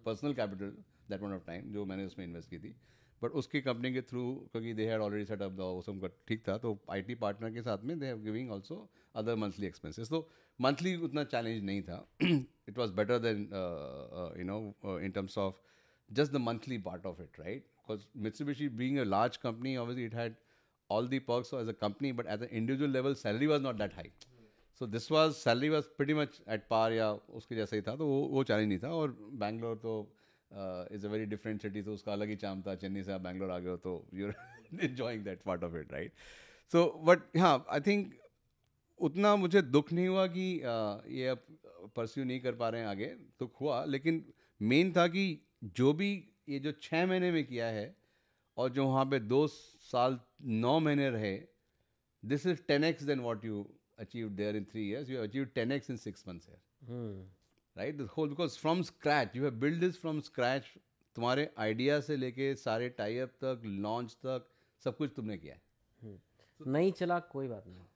personal capital that point of time जो मैंने उसमें इन्वेस्ट की थी. बट उसकी कंपनी के थ्रू, क्योंकि they had already set up the, वो सब ठीक था, तो IT पार्टनर के साथ में they have giving also other monthly expenses. तो मंथली उतना चैलेंज नहीं था. It was better then in terms of just the monthly part of it, right? Because Mitsubishi being a large company, obviously it had all the perks as a company, but at the individual level, salary was not that high. So this was, salary was pretty much at par या उसके जैसा ही था, तो वो challenge नहीं था. और बैंगलोर तो is a very different city, तो उसका अलग ही चाम था. चेन्नई से आप बैंगलोर आ गए हो, तो you're enjoying that part of it, right? So but हाँ, I think उतना मुझे दुख नहीं हुआ कि ये अब परस्यू नहीं कर पा रहे हैं आगे. दुख हुआ, लेकिन मेन था कि जो भी ये जो 6 महीने में किया है और जो वहाँ पे 2 साल 9 महीने रहे, this is 10x than what you achieved there in 3 years. You have achieved 10x in 6 months here. Right? The whole, because from scratch, you have built this from scratch. तुम्हारे आइडिया से लेके सारे टाई अप तक, launch तक, सब कुछ तुमने किया है. नहीं चला कोई बात नहीं,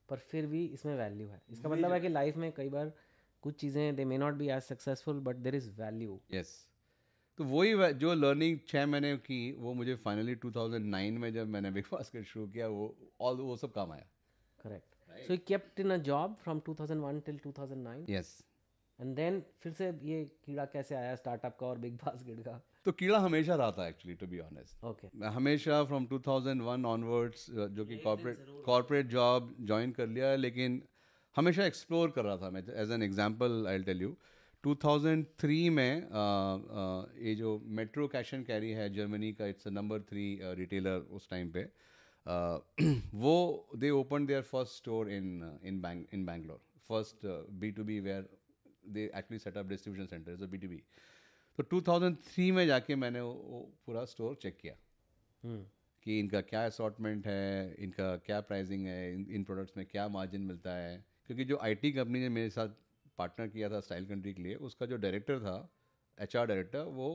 पर फिर भी इसमें वैल्यू है. इसका मतलब है कि लाइफ में कई बार कुछ चीज़ें they may not be as successful but there is value. Yes. तो वही जो लर्निंग 6 महीने की वो मुझे फाइनली 2009 में जब मैंने बिग बास्केट शुरू किया वो सब काम आया. Correct. So you kept in a job from 2001 till 2009. Yes. And then फिर से ये कीड़ा कैसे आया स्टार्टअप का और बिग बास्केट का? तो कीड़ा हमेशा रहा था actually, to be honest. Okay. हमेशा फ्रॉम 2001 ऑनवर्ड्स जो कि कॉर्पोरेट जॉब ज्वाइन कर लिया, लेकिन हमेशा एक्सप्लोर कर रहा था मैं. As an example I will tell you, 2003 में ये जो मेट्रो कैश एंड कैरी है जर्मनी का, इट्स नंबर 3 रिटेलर उस टाइम पे. वो they open their first store in Bangalore, first B2B where they actually setup distribution centre B2B. तो 2003 में जाके मैंने वो पूरा स्टोर चेक किया कि इनका क्या असॉर्टमेंट है, इनका क्या प्राइसिंग है, इन प्रोडक्ट्स में क्या मार्जिन मिलता है. क्योंकि जो IT कंपनी ने मेरे साथ पार्टनर किया था स्टाइल कंट्री के लिए, उसका जो डायरेक्टर था, HR डायरेक्टर, वो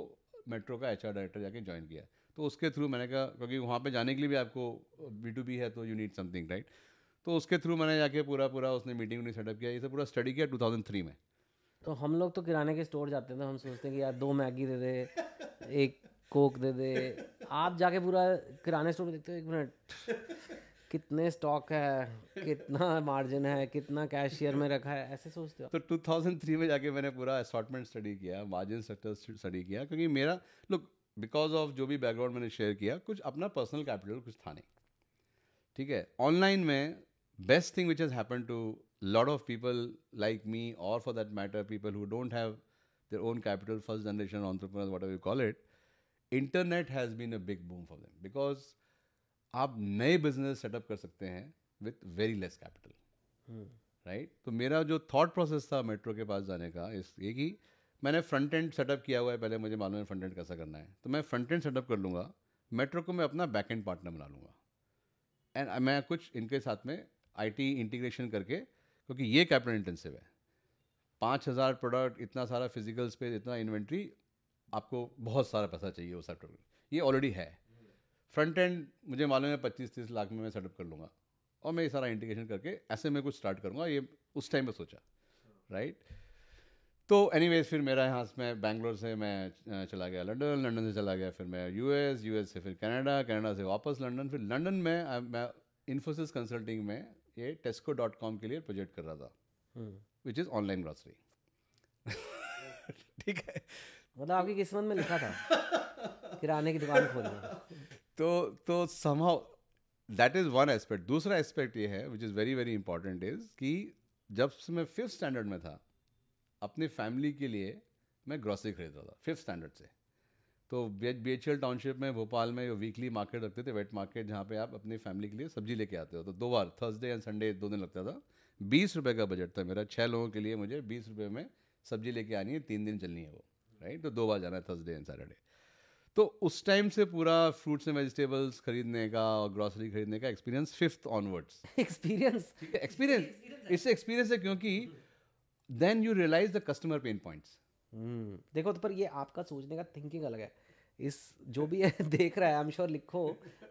मेट्रो का HR डायरेक्टर जाके ज्वाइन किया. तो उसके थ्रू मैंने कहा, क्योंकि वहाँ पे जाने के लिए भी आपको B2B है तो यू नीड समथिंग राइट. तो उसके थ्रू मैंने जाके पूरा उसने मीटिंग सेटअप किया, ये सब पूरा स्टडी किया 2003 में. तो हम लोग तो किराने के स्टोर जाते हैं तो हम सोचते हैं कि यार 2 मैगी दे दे, 1 कोक दे दे. आप जाके पूरा किराने स्टोर में देखते हो 1 मिनट कितने स्टॉक है, कितना मार्जिन है, कितना कैशियर में रखा है, ऐसे सोचते हो? तो 2003 में जाके मैंने पूरा असॉर्टमेंट स्टडी किया, मार्जिन स्ट्रक्चर स्टडी किया, क्योंकि मेरा लुक बिकॉज ऑफ जो भी बैकग्राउंड मैंने शेयर किया, कुछ अपना पर्सनल कैपिटल कुछ था नहीं. ठीक है. ऑनलाइन में best thing which has happen to lot of people like me, or for that matter people who don't have their own capital, first generation entrepreneurs, whatever you call it, internet has been a big boom for them, because आप नए business setup कर सकते हैं with very less capital. Right. तो मेरा जो thought process था metro के पास जाने का ये कि मैंने फ्रंट एंड सेटअप किया हुआ है, पहले मुझे मालूम है फ्रंट एंड कैसा करना है, तो मैं फ्रंट एंड सेटअप कर लूँगा, मेट्रो को मैं अपना बैक एंड पार्टनर बना लूँगा, एंड मैं कुछ इनके साथ में IT इंटीग्रेशन करके, क्योंकि ये कैपिटल इंटेंसिव है. 5000 प्रोडक्ट, इतना सारा फिजिकल स्पेस, इतना इन्वेंट्री, आपको बहुत सारा पैसा चाहिए वो सेटअप. ये ऑलरेडी है. फ्रंट एंड मुझे मालूम है 25-30 लाख में मैं सेटअप कर लूँगा, और मैं ये सारा इंटीग्रेशन करके ऐसे मैं कुछ स्टार्ट करूँगा. ये उस टाइम पे सोचा. राइट. तो एनीवेज फिर मेरा यहाँ से, मैं बैंगलोर से मैं चला गया लंदन, लंदन से चला गया फिर मैं US से फिर कनाडा, कनाडा से वापस लंदन. फिर लंदन में मैं इन्फोसिस कंसल्टिंग में ये Tesco.com के लिए प्रोजेक्ट कर रहा था, विच इज़ ऑनलाइन ग्रॉसरी. ठीक है. मतलब आपकी किस्मत में लिखा था किराने की दुकान खोलना. तो somehow that is one aspect. दूसरा एस्पेक्ट ये है विच is very very important, is कि जब से मैं 5th स्टैंडर्ड में था, अपनी फैमिली के लिए मैं ग्रॉसरी खरीद रहा था 5th स्टैंडर्ड से. तो BHL टाउनशिप में भोपाल में वीकली मार्केट रखते थे, वेट मार्केट, जहाँ पे आप अपनी फैमिली के लिए सब्जी लेके आते हो. तो 2 बार, थर्सडे एंड संडे 2 दिन लगता था. 20 रुपये का बजट था मेरा, 6 लोगों के लिए मुझे 20 रुपये में सब्जी लेके आनी है, 3 दिन चलनी है वो. राइट. तो 2 बार जाना है, थर्सडे एंड सैटरडे. तो उस टाइम से पूरा फ्रूट्स एंड वेजिटेबल्स खरीदने का और ग्रॉसरी खरीदने का एक्सपीरियंस 5th ऑनवर्ड्स. एक्सपीरियंस इससे एक्सपीरियंस है, क्योंकि then you realise the customer pain points. देखो, तो पर ये आपका सोचने का थिंकिंग अलग है. इस जो भी है देख रहा है, आई एम श्योर लिखो,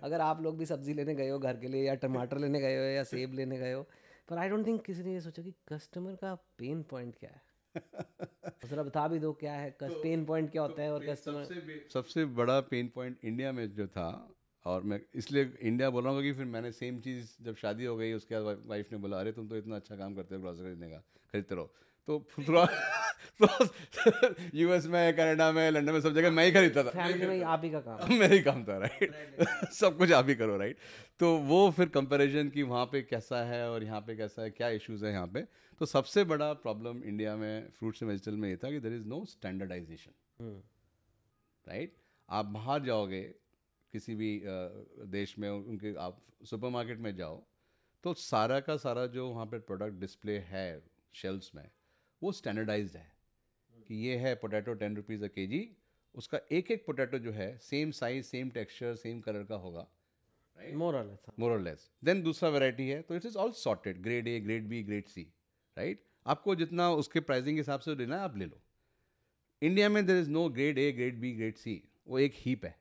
अगर आप लोग भी सब्जी लेने गए हो घर के लिए, या टमाटर लेने गए हो, या सेब लेने गए हो, पर आई डोंट थिंक किसी ने ये सोचा कि कस्टमर का पेन पॉइंट क्या है. जरा बता भी दो क्या है पेन पॉइंट, क्या होता है. और कस्टमर सबसे बड़ा पेन पॉइंट इंडिया में जो था, और मैं इसलिए इंडिया बोल रहा हूँ क्योंकि फिर मैंने सेम चीज़ जब शादी हो गई, उसके बाद वाइफ ने बोला, अरे तुम तो इतना अच्छा काम करते हो ग्रॉसरी खरीदने का, खरीदते रहो. तो US में, कनाडा में, लंदन में, सब जगह मैं ही खरीदता था. फैमिली में आप ही का काम, मेरा ही काम था. राइट. सब कुछ आप ही करो. राइट. तो वो फिर कंपैरिजन कि वहाँ पे कैसा है और यहाँ पे कैसा है, क्या इश्यूज है यहाँ पे. तो सबसे बड़ा प्रॉब्लम इंडिया में फ्रूट्स एंड वेजिटेबल में ये था कि there is no standardisation. Right. आप बाहर जाओगे किसी भी देश में, उनके आप सुपरमार्केट में जाओ, तो सारा का सारा जो वहाँ पे प्रोडक्ट डिस्प्ले है शेल्फ्स में, वो स्टैंडर्डाइज्ड है कि ये है पोटैटो 10 रुपीज़ अ केजी. उसका एक एक पोटैटो जो है same size, same texture, same colour का होगा. मोर और लेस. देन दूसरा वैरायटी है, तो it is all sorted, grade A, grade B, grade C. Right. आपको जितना उसके प्राइसिंग के हिसाब से लेना है आप ले लो. इंडिया में there is no grade A, grade B, grade C. वो एक हीप है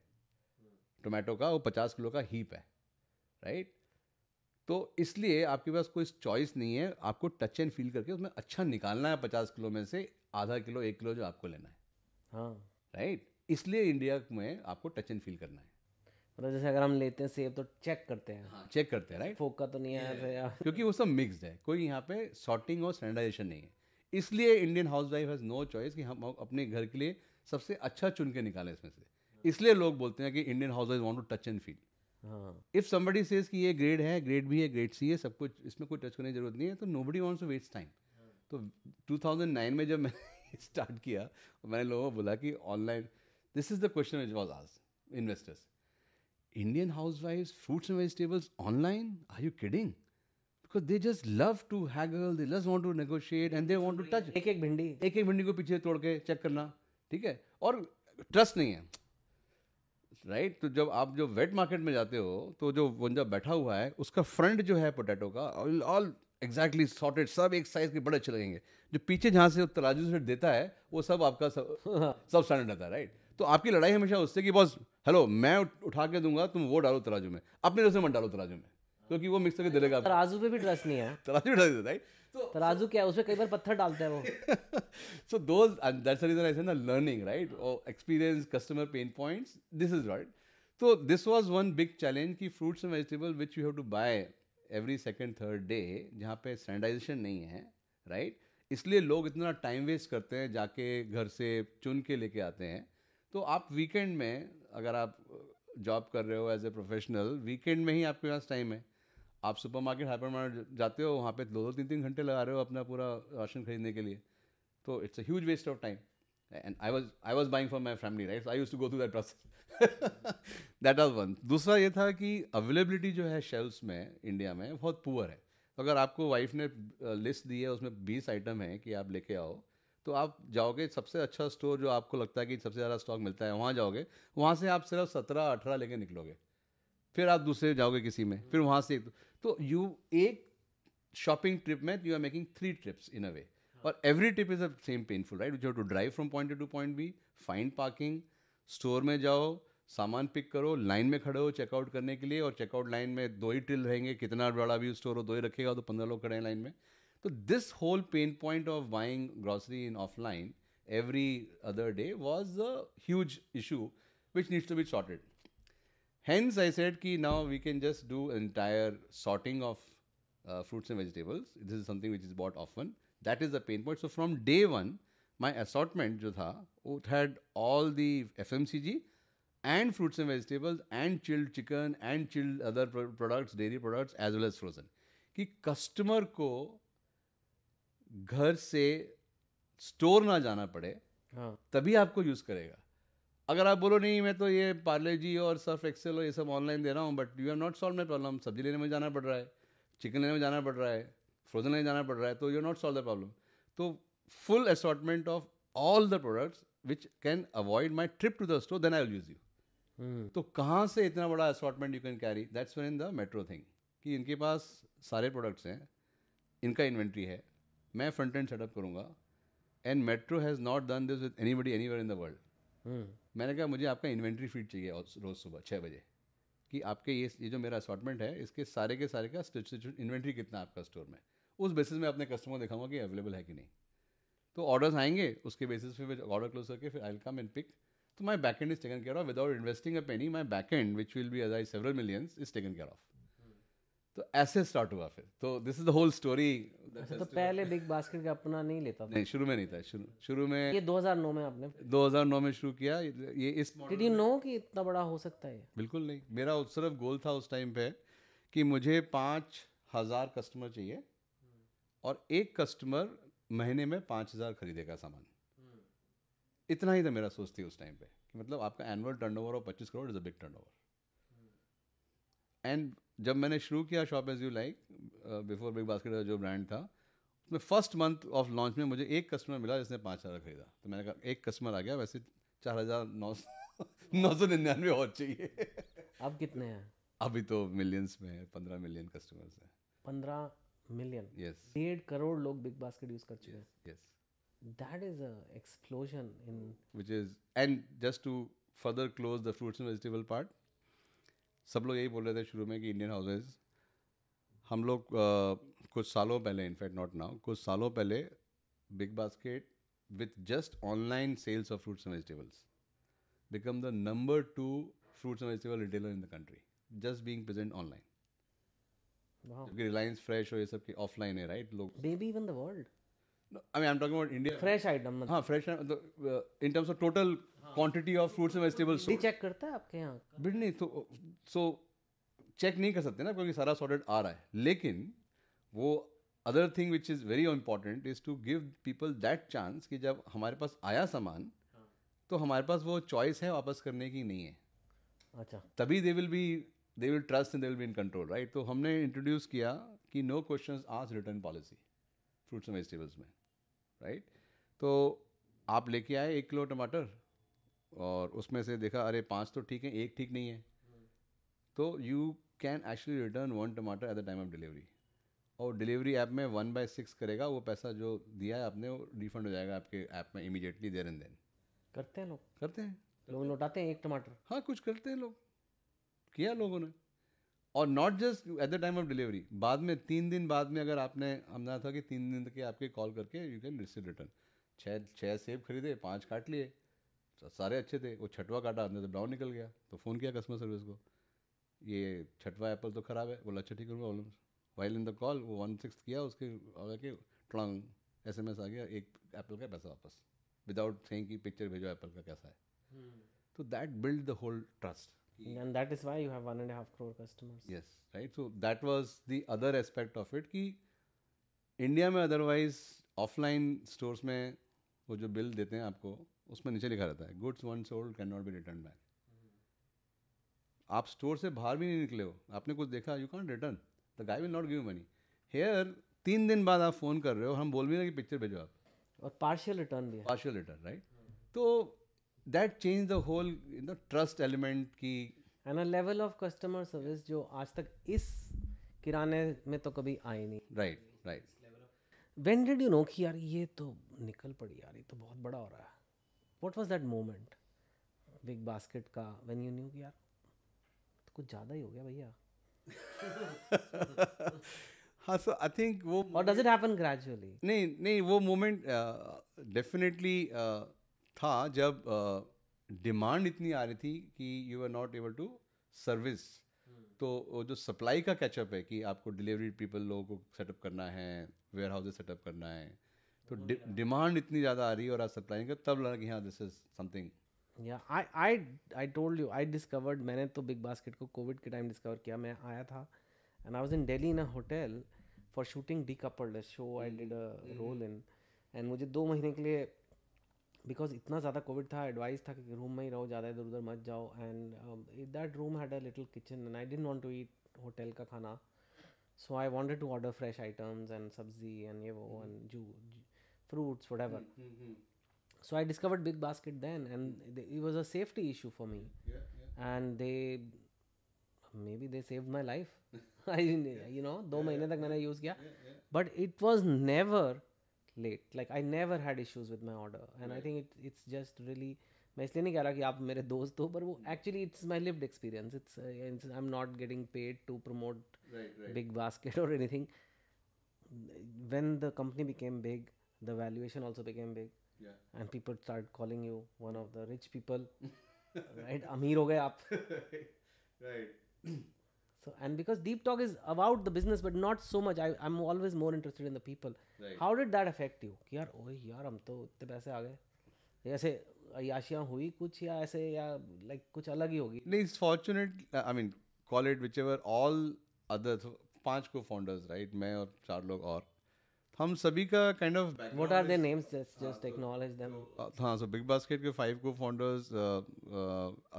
टोमेटो का, वो 50 किलो का हीप है. राइट. तो इसलिए आपके पास कोई चॉइस नहीं है, आपको टच एंड फील करके उसमें अच्छा निकालना है 50 किलो में से आधा किलो, 1 किलो जो आपको लेना है. हाँ. राइट. इसलिए इंडिया में आपको टच एंड फील करना है, मतलब जैसे अगर हम लेते हैं सेब तो चेक करते हैं, चेक करते हैं, राइट, फोका तो नहीं है ऐसे या क्योंकि वो सब मिक्स्ड है, कोई यहाँ पे सॉर्टिंग और स्टैंडर्डाइजेशन नहीं है। इसलिए Indian housewife has no choice कि हम अपने घर के लिए सबसे अच्छा चुन के निकालें इसमें से। इसलिए लोग बोलते हैं कि Indian housewife want to touch and feel. हाँ इफ समबडी सेज कि ये ग्रेड है, ग्रेड बी है, ग्रेड सी है, सब कुछ इसमें कोई टच करने की जरूरत नहीं है, तो nobody wants to waste time. तो 2009 में जब मैंने स्टार्ट किया, मैंने लोगों को बोला कि online, this is the question which was asked investors, Indian housewives, fruits and vegetables online? Are you kidding? Because they just love to haggle, they just want to negotiate and they want to touch. एक एक भिंडी एक एक भिंडी को पीछे तोड़ के चेक करना, ठीक है, और ट्रस्ट नहीं है, राइट। तो जब आप जो वेट मार्केट में जाते हो तो जो बंदा बैठा हुआ है उसका फ्रंट जो है पोटैटो का ऑल एग्जैक्टली सॉर्टेड, सब एक साइज के बड़े अच्छे लगेंगे। जो पीछे जहाँ से तराजू से देता है वो सब आपका सब स्टैंडर्ड रहता है, राइट। तो आपकी लड़ाई हमेशा उससे कि बॉस हेलो मैं उठा के दूंगा, तुम वो डालो तराजू में, अपने तरफ से मत डालो तराजू में, क्योंकि वो मिक्स करके दे देगा, तराजू पे भी ट्रस्ट नहीं है। तराजू उठा देता है, राइट। तराजू क्या है, उसमें कई बार पत्थर डालते हैं वो। So those, and that's the reason I said na, learning, right, or experience customer pain points, this is right. So this was one big challenge कि fruits and vegetables which you have to buy every second third day, जहाँ पे standardization नहीं है, right, इसलिए लोग इतना time waste करते हैं, जाके घर से चुन के लेके आते हैं। तो आप वीकेंड में, अगर आप जॉब कर रहे हो एज ए प्रोफेशनल, वीकेंड में ही आपके पास टाइम है, आप सुपरमार्केट हाइपरमार्केट जाते हो, वहाँ पे 2-3 घंटे लगा रहे हो अपना पूरा राशन खरीदने के लिए, तो it's a huge waste of time. And I was buying for my family, right, so I used to go through that process. That was one. दूसरा ये था कि अवेलेबिलिटी जो है शेल्फ्स में इंडिया में बहुत पुअर है। तो अगर आपको वाइफ ने लिस्ट दी है, उसमें 20 आइटम है कि आप लेके आओ, तो आप जाओगे सबसे अच्छा स्टोर जो आपको लगता है कि सबसे ज़्यादा स्टॉक मिलता है, वहाँ जाओगे, वहाँ से आप सिर्फ 17-18 लेके निकलोगे, फिर आप दूसरे जाओगे किसी में, फिर वहाँ से तो यू एक शॉपिंग ट्रिप में you are making 3 trips in a way, और every trip is a same painful, right, you have to drive from point A to point B, find parking, store में जाओ, सामान पिक करो, line में खड़े हो checkout करने के लिए, और चेकआउट लाइन में 2 ही टिल रहेंगे, कितना बड़ा भी स्टोर हो 2 ही रखेगा तो 15 लोग खड़े हैं लाइन में। तो this whole pain point of buying grocery in offline every other day was a huge issue which needs to be sorted. Hence, I said कि now we can just do entire sorting of fruits and vegetables. This is something which is bought often. That is the pain point. So from day one, my assortment जो था, it had all the FMCG and fruits and vegetables and chilled chicken and chilled other products, dairy products as well as frozen. कि customer को घर से store ना जाना पड़े, हाँ तभी आपको यूज़ करेगा। अगर आप बोलो नहीं मैं तो ये पार्ले जी और सर्फ एक्सेल और ये सब ऑनलाइन दे रहा हूँ, but you have not solve my problem, सब्जी लेने में जाना पड़ रहा है, चिकन लेने में जाना पड़ रहा है, फ्रोजन लेने जाना पड़ रहा है, तो you not solve the problem. तो full assortment of all the products which can avoid my trip to the store, then I will use you. तो कहाँ से इतना बड़ा assortment you can carry, that's one in the metro thing, कि इनके पास सारे products हैं, इनका इन्वेंट्री है, मैं फ्रंट एंड सेटअप करूँगा, and metro has not done this with anybody anywhere in the world. मैंने कहा मुझे आपका इन्वेंट्री फीड चाहिए रोज़ सुबह 6 बजे, कि आपके ये जो मेरा असॉर्टमेंट है इसके सारे के सारे का इन्वेंट्री कितना है आपका स्टोर में, उस बेसिस में अपने कस्टमर को दिखाऊंगा कि अवेलेबल है कि नहीं। तो ऑर्डर्स आएंगे, उसके बेसिस पे ऑर्डर क्लोज करके फिर I will come and pick. तो my back end is taken care of without investing a penny, my back end which will be otherwise several millions is taken care of. तो ऐसे start हुआ फिर, तो this is the whole story. अच्छा, तो पहले Big basket का अपना नहीं लेता था? नहीं, शुरू में नहीं था, शुरू में ये 2009 में आपने 2009 में शुरू किया ये इस डिड यू नो कि इतना बड़ा हो सकता है ये? बिल्कुल नहीं, मेरा सिर्फ गोल था उस टाइम पे कि मुझे 5,000 कस्टमर चाहिए और एक कस्टमर महीने में 5,000 खरीदेगा सामान। इतना ही था मेरा सोच थी उस टाइम पे, कि मतलब आपका annual turnover of 25 crore is a big turnover. And जब मैंने शुरू किया shop as you like, before Big basket का जो ब्रांड था, उसमें फर्स्ट मंथ ऑफ लॉन्च में मुझे एक कस्टमर मिला जिसने 5,000 खरीदा। तो मैंने कहा एक कस्टमर आ गया, वैसे 4,999 और चाहिए। अब कितने हैं? अभी तो मिलियंस में है, 15 मिलियन कस्टमर्स हैं। 15 मिलियन? यस 1.5 करोड़ लोग बिग बास्केट यूज कर चुके हैं। Yes that is a explosion in which is, and just to further close the fruits and vegetable part, सब लोग यही बोल रहे थे शुरू में कि इंडियन हाउसेज, हम लोग कुछ सालों पहले, इनफैक्ट नॉट नाउ, कुछ सालों पहले Big Basket with just online sales of fruits and vegetables, become the number 2 fruits and vegetable retailer in the country, just being present online. Wow. जबकि रिलायंस फ्रेश और ये सब की ऑफलाइन है, राइट? लोग, Maybe even the world. I mean I am talking about India. Fresh item मतलब हाँ, fresh in terms of total quantity of fruits and vegetables. भी चेक करता है आपके यहाँ? बिट नहीं तो सो चेक नहीं कर सकते ना, क्योंकि सारा सॉर्टेड आ रहा है. लेकिन वो other thing which is very important is to give people that chance कि जब हमारे पास आया सामान तो हमारे पास वो चॉइस है वापस करने की नहीं है. अच्छा. तभी they will trust and they will be in control, right? तो हमने इंट्रोड्यूस किया कि no questions asked return policy fruits and vegetables में, राइट? तो आप लेके आए 1 किलो टमाटर और उसमें से देखा अरे 5 तो ठीक है, 1 ठीक नहीं है, तो यू कैन एक्चुअली रिटर्न 1 टमाटर at the time of delivery. और डिलीवरी ऐप में 1/6 करेगा, वो पैसा जो दिया है आपने वो रिफंड हो जाएगा आपके ऐप में इमीडिएटली देयर एंड देन. करते हैं लोग? करते हैं लोग लौटाते हैं 1 टमाटर? हाँ, कुछ करते हैं लोग, किया लोगों ने. और not just at the time of delivery, बाद में 3 दिन बाद में अगर आपने, हमने था कि 3 दिन तक आपके कॉल करके यू कैन रिसीव रिटर्न. 6 सेब खरीदे, 5 काट लिए, सारे अच्छे थे, वो छठवा काटा आपने तो डाउन निकल गया. तो फ़ोन किया कस्टमर सर्विस को, ये छठवा एप्पल तो ख़राब है. बोला अच्छा ठीक है, problem. While in the call वो 1/6 किया, उसके आगे टड़ंग SMS आ गया, 1 एप्पल का पैसा वापस, विदाउट सेइंग कि पिक्चर भेजो एप्पल का कैसा है. तो that build the whole trust. And that is why you have 1.5 crore customers. Yes, right. So that was the other aspect of it कि इंडिया में अदरवाइज ऑफलाइन स्टोर्स में वो जो बिल देते हैं आपको, उसमें नीचे लिखा रहता है goods one sold can not be return back. आप स्टोर से बाहर भी नहीं निकले हो, आपने कुछ देखा, you can return, the guy will not give money. Here 3 दिन बाद आप फ़ोन कर रहे हो, हम बोल भी ना कि पिक्चर भेजो आप, और पार्शियल रिटर्न भी है. Partial return, right? तो that change the whole trust element की. And a level of customer service जो आज तक इस किराने में तो कभी आई नहीं. Right, right. When did you know कि यार ये तो निकल पड़ी, यार ये तो बहुत बड़ा हो रहा है? What was that moment big basket का, व्हेन यू न्यू कि यार तो कुछ ज़्यादा ही हो गया भैया? हाँ, सो आई थिंक वो, और डज इट हैपन ग्रेजुअली? नहीं, वो मोमेंट डेफिनेटली था जब डिमांड इतनी आ रही थी कि you are not able to service. तो वो जो सप्लाई का कैचअप है कि आपको डिलीवरी पीपल लोगों को सेटअप करना है, वेयर हाउसेज सेटअप करना है, तो डिमांड इतनी ज़्यादा आ रही है और आप सप्लाई का, तब लगा कि हाँ दिस इज समथिंग. या I told you, I discovered, मैंने तो बिग बास्केट को कोविड के टाइम डिस्कवर किया. मैं आया था and I was in Delhi in a hotel for shooting decoupled show I did a role in. And मुझे 2 महीने के लिए, बिकॉज इतना ज़्यादा कोविड था, एडवाइस था कि रूम में ही रहो, ज़्यादा इधर उधर मत जाओ. And that room had a little kitchen and I didn't want to eat hotel का खाना, so I wanted to order fresh items and सब्जी एंड ये वो and fruits, whatever. So I discovered Big Basket then, and it was a safety issue for me. And maybe they saved my life. I 2 महीने तक मैंने use किया, but it was never late. Like I never had issues with my order, and I think it's just really. मैं इसलिए नहीं कह रहा कि आप मेरे दोस्त हो, पर वो actually it's my lived experience. I'm not getting paid to promote Big Basket or anything. When the company became big, the valuation also became big. And people started calling you one of the rich people. Right? अमीर हो गए आप. Right. So, and because Deep Talk is about the business but not so much, I'm always more interested in the people. Right. How did that affect you? कि यार ओए यार हम तो इतने पैसे आ गए, ऐसे अय्याशियाँ हुई कुछ, या ऐसे, या लाइक कुछ अलग ही होगी? नहीं, it's fortunate, I mean call it whichever, all other 5 co-founders, right? मैं और 4 लोग और, हम सभी का kind of. What are their names? Just acknowledge them. हाँ, so Big Basket के 5 co-founders,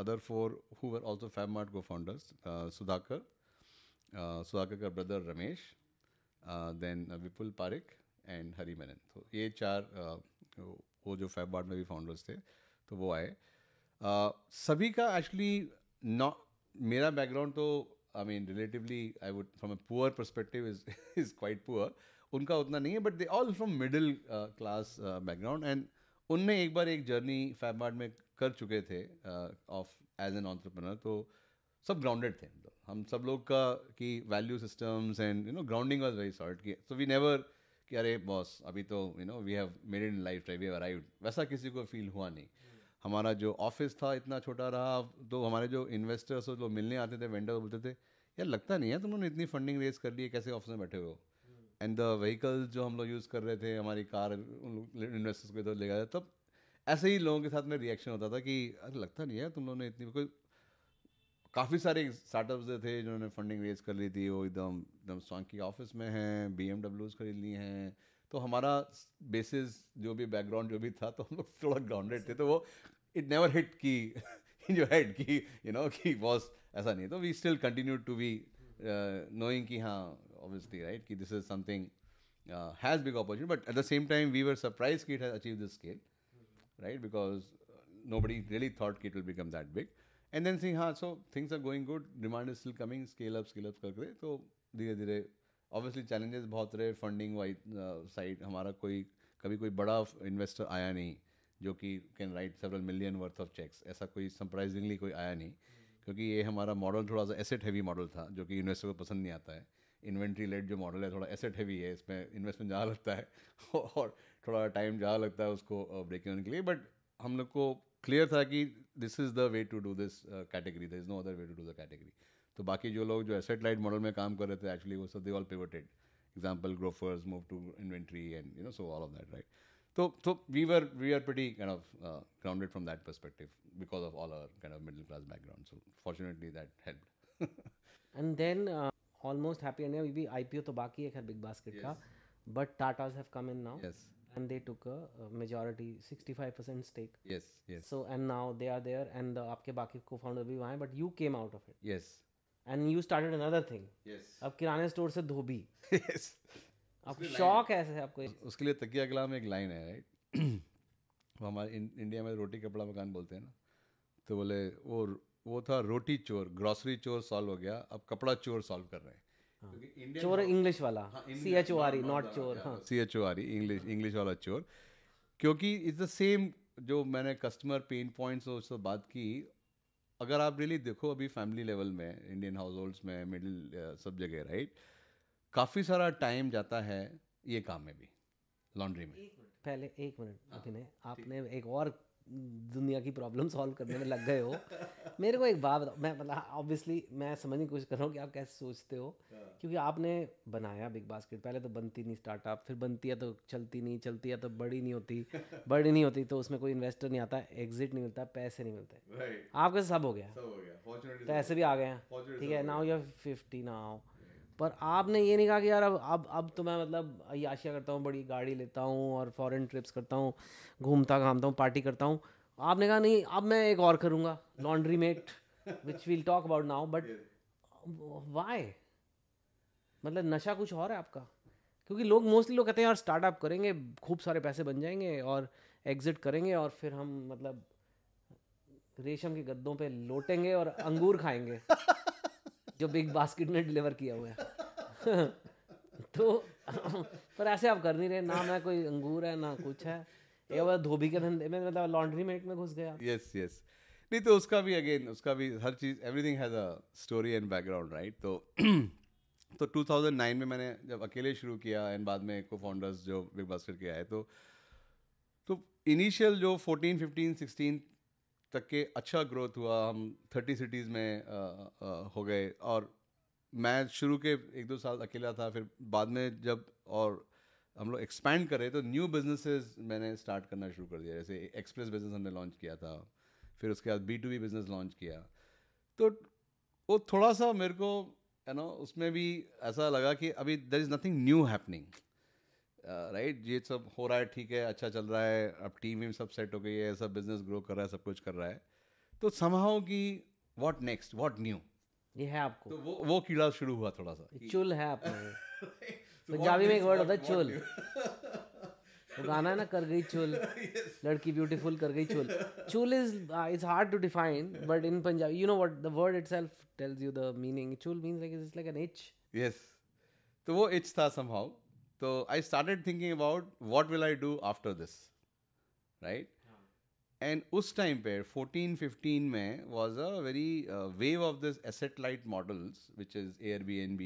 other 4 who were also FabMart co-founders, Sudhakar का brother Ramesh, then Vipul Parekh and Hari Menon. तो ये 4 वो जो FabMart में भी founders थे, तो वो आए. सभी का एक्चुअली मेरा बैकग्राउंड तो I mean relatively I wood from a poor perspective is quite poor. उनका उतना नहीं है, but they all from middle class background. And उनने एक बार एक जर्नी फैबमार्ट में कर चुके थे ऑफ एज एन एंटरप्रेन्योर. तो सब ग्राउंडेड थे. तो हम सब लोग का कि value systems and grounding was very sort की. सो वी नेवर कि अरे बॉस अभी तो we have made in life, we have arrived, वैसा किसी को फील हुआ नहीं. हमारा जो ऑफिस था इतना छोटा रहा, तो हमारे जो इन्वेस्टर्स जो मिलने आते थे, वेंडर बोलते थे यार लगता नहीं है तुम लोगों ने इतनी फंडिंग रेज कर ली है, कैसे ऑफिस में बैठे हुए हो। एंड द व्हीकल्स जो हम लोग यूज़ कर रहे थे, हमारी कार इन्वेस्टर्स को इधर ले गए, तब ऐसे ही लोगों के साथ में रिएक्शन होता था कि अरे लगता नहीं है तुम लोगों ने इतनी कोई। काफ़ी सारे स्टार्टअप्स थे जिन्होंने फंडिंग रेज कर ली थी, वो एकदम एकदम स्वांकी ऑफिस में हैं, BMWs खरीद ली हैं। तो हमारा बेसिस जो भी बैकग्राउंड जो भी था, तो हम लोग थोड़ा ग्राउंडेड थे, तो वो इट नेवर हिट की इन योर हेड कि कि बॉस ऐसा नहीं है। तो we still continue to be knowing कि हाँ ऑब्वियसली राइट कि this is something has big opportunity, but at the same time we were surprise कि it has achieve this scale, right? Because nobody really thought it will become that big. And then saying, हाँ, so things are going good, demand is still coming, scale up करके, तो धीरे धीरे obviously challenges बहुत रहे, funding wide side हमारा कभी कोई बड़ा इन्वेस्टर आया नहीं जो कि can write several million worth of cheques, ऐसा कोई सरप्राइजिंगली कोई आया नहीं, क्योंकि ये हमारा मॉडल थोड़ा सा एसेट हैवी मॉडल था जो कि इन्वेस्टर को पसंद नहीं आता है। इन्वेंट्री लेड जो मॉडल है थोड़ा एसेट हैवी है, इसमें इन्वेस्टमेंट ज़्यादा लगता है और थोड़ा टाइम ज़्यादा लगता है उसको ब्रेक होने के लिए। बट हम लोग को क्लियर था कि this is the way to do this category, there is no other way to do the category. तो बाकी जो लोग जो एसेट लाइट मॉडल में काम कर रहे थे एक्चुअली वो सब they all pivoted, example Grofers move to inventory and so all of that right. So we are pretty kind of grounded from that perspective because of all our kind of middle class background. So fortunately that helped. And then almost happy and अभी IPO तो बाकी है खैर Big basket का, but Tatas have come in now Yes. and they took a majority 65% stake. Yes. Yes. So and now they are there and आपके बाकी co-founder भी वहाँ हैं, but you came out of it Yes. and you started another thing. Yes. अब किराने store से धोबी, Yes. अब शौक ऐसे है आपको? उसके लिए तकिया कलाम में एक लाइन है राइट। वो हमारे इंडिया में रोटी कपड़ा मकान बोलते हैं ना, तो बोले वो था रोटी चोर, ग्रॉसरी चोर सॉल्व हो गया, अब कपड़ा चोर सॉल्व कर रहे हैं। चोर इंग्लिश वाला, CHORE नॉट चोर, हाँ CHORE इंग्लिश वाला चोर, क्योंकि इट्स द सेम जो मैंने कस्टमर पेन पॉइंट्स और उससे बात की। अगर आप रियली देखो अभी फैमिली लेवल में इंडियन हाउस होल्ड्स में मिडिल सब जगह राइट, काफ़ी सारा टाइम जाता है ये काम में भी, लॉन्ड्री में। पहले एक मिनट अभिनय, आपने एक और दुनिया की प्रॉब्लम सॉल्व करने में लग गए हो। मेरे को एक बात बताओ, मैं मतलब ऑब्वियसली मैं समझने की कोशिश कर रहा हूँ कि आप कैसे सोचते हो, क्योंकि आपने बनाया बिग बास्केट, पहले तो बनती नहीं स्टार्टअप, फिर बनती है तो चलती नहीं, चलती है तो बड़ी नहीं होती, बड़ी नहीं होती तो उसमें कोई इन्वेस्टर नहीं आता, एग्जिट नहीं मिलता, पैसे नहीं मिलते। आपका सब हो गया, पैसे भी आ गए हैं, ठीक है, नाउ यू आर 50 नाउ, पर आपने ये नहीं कहा कि यार अब तो मैं मतलब अय्याशिया करता हूँ, बड़ी गाड़ी लेता हूँ और फॉरेन ट्रिप्स करता हूँ, घूमता घामता हूँ, पार्टी करता हूँ। आपने कहा नहीं अब मैं एक और करूँगा, laundry mate, which we'll talk about now, but why? मतलब नशा कुछ और है आपका? क्योंकि मोस्टली लोग कहते हैं यार स्टार्टअप करेंगे, खूब सारे पैसे बन जाएंगे और एग्जिट करेंगे और फिर हम मतलब रेशम के गद्दों पे लोटेंगे और अंगूर खाएंगे जो बिग बास्केट ने डिलीवर किया हुआ है। तो पर ऐसे आप कर नहीं रहे ना, मैं कोई अंगूर है ना कुछ है, ये बार धोबी के धंधे में मतलब लॉन्ड्री मेट में घुस गया। यस यस, नहीं तो उसका भी अगेन उसका भी हर चीज़ everything has a story and background right. तो 2009 में मैंने जब अकेले शुरू किया एंड बाद में को फाउंडर्स जो बिग बास्केट के आए, तो इनिशियल जो 14 15 16 तक के अच्छा ग्रोथ हुआ, हम 30 सिटीज़ में हो गए, और मैं शुरू के 1-2 साल अकेला था, फिर बाद में जब और हम लोग एक्सपैंड करे तो न्यू बिजनेसेस मैंने स्टार्ट करना शुरू कर दिया, जैसे एक्सप्रेस बिजनेस हमने लॉन्च किया था, फिर उसके बाद B2B बिजनेस लॉन्च किया। तो वो थोड़ा सा मेरे को उसमें भी ऐसा लगा कि अभी there is nothing new happening right, ये सब हो रहा है ठीक है, अच्छा चल रहा है, अब टीम भी सब सेट हो गई है, सब बिजनेस ग्रो कर रहा है, सब कुछ कर रहा है, तो समहाउ कि व्हाट नेक्स्ट, व्हाट न्यू, ये है आपको, तो वो कीड़ा शुरू हुआ थोड़ा सा। चुल है आप में। पंजाबी में एक वर्ड होता है चुल, वो गाना है ना, कर गई चुल लड़की ब्यूटीफुल कर गई चुल। चुल is it's hard to define, but in Punjabi you know what the word itself tells you the meaning. चुल means like it's like an itch. Yes, तो वो इच था समहाउ। तो I started thinking about what will I do after this right. And उस time पे 14-15 में was a very wave of this asset light models which is Airbnb,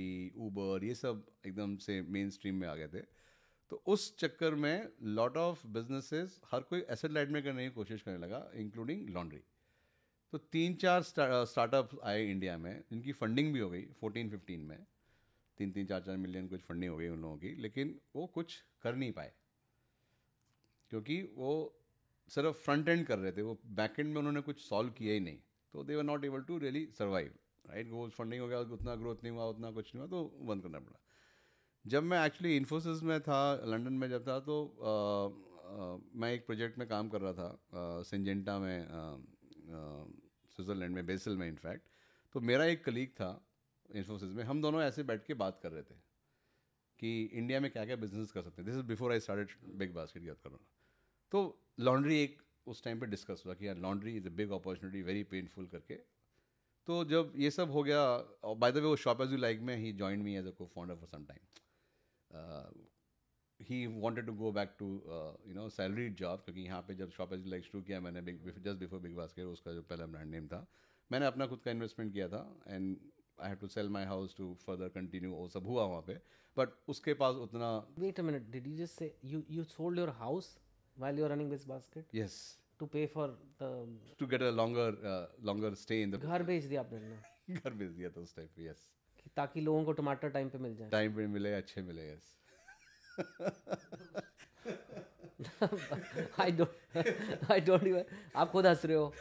Uber, ये सब एकदम से मेन स्ट्रीम में आ गए थे। तो उस चक्कर में लॉट ऑफ बिजनेसेस हर कोई एसेट लाइट में करने की कोशिश करने लगा, इंक्लूडिंग लॉन्ड्री। तो 3-4 स्टार्टअप्स आए इंडिया में जिनकी फंडिंग भी हो गई 14-15 में, 3-4 मिलियन कुछ फंडिंग हो गई उन लोगों की, लेकिन वो कुछ कर नहीं पाए क्योंकि वो सिर्फ फ्रंट एंड कर रहे थे, वो बैक एंड में उन्होंने कुछ सॉल्व किया ही नहीं। तो they were not able to really survive, right. वो फंडिंग हो गया, उतना ग्रोथ नहीं हुआ, उतना कुछ नहीं हुआ, तो बंद करना पड़ा। जब मैं एक्चुअली इन्फोसिस में था, लंदन में जब था, तो मैं एक प्रोजेक्ट में काम कर रहा था सिंजेंटा में, स्विट्ज़रलैंड में, बेसल में इनफैक्ट। तो मेरा एक कलीग था इन्फोसिस में, हम दोनों ऐसे बैठ के बात कर रहे थे कि इंडिया में क्या क्या बिजनेस कर सकते हैं। This is before I started big basket की बात कर रहा हूँ। तो लॉन्ड्री एक उस टाइम पे डिस्कस हुआ कि यार laundry is a big opportunity, very painful करके। तो जब ये सब हो गया, बाय द वे वो शॉप एज यू लाइक में ही join me as a co founder for some time. He wanted to go back to salaried job, क्योंकि यहाँ पे जब शॉप एज यू लाइक शुरू किया मैंने जस्ट बिफोर बिग बास्केट, उसका जो पहला ब्रांड नेम था, मैंने अपना खुद का इन्वेस्टमेंट किया था and I have to sell my house to further continue. वो सब हुआ वहाँ पे, बट उसके पास उतना। Wait a minute, did you just say you sold your house while you're running this basket yes, to pay for the to get a longer stay in the घर बेच दिया आपने अपना घर भेज दिया था उस टाइम पे। यस, कि ताकि लोगों को टमाटर टाइम पे मिल जाए? टाइम पे मिले, अच्छे मिले। यस। आई डोंट इवन, आप खुद हंस रहे हो।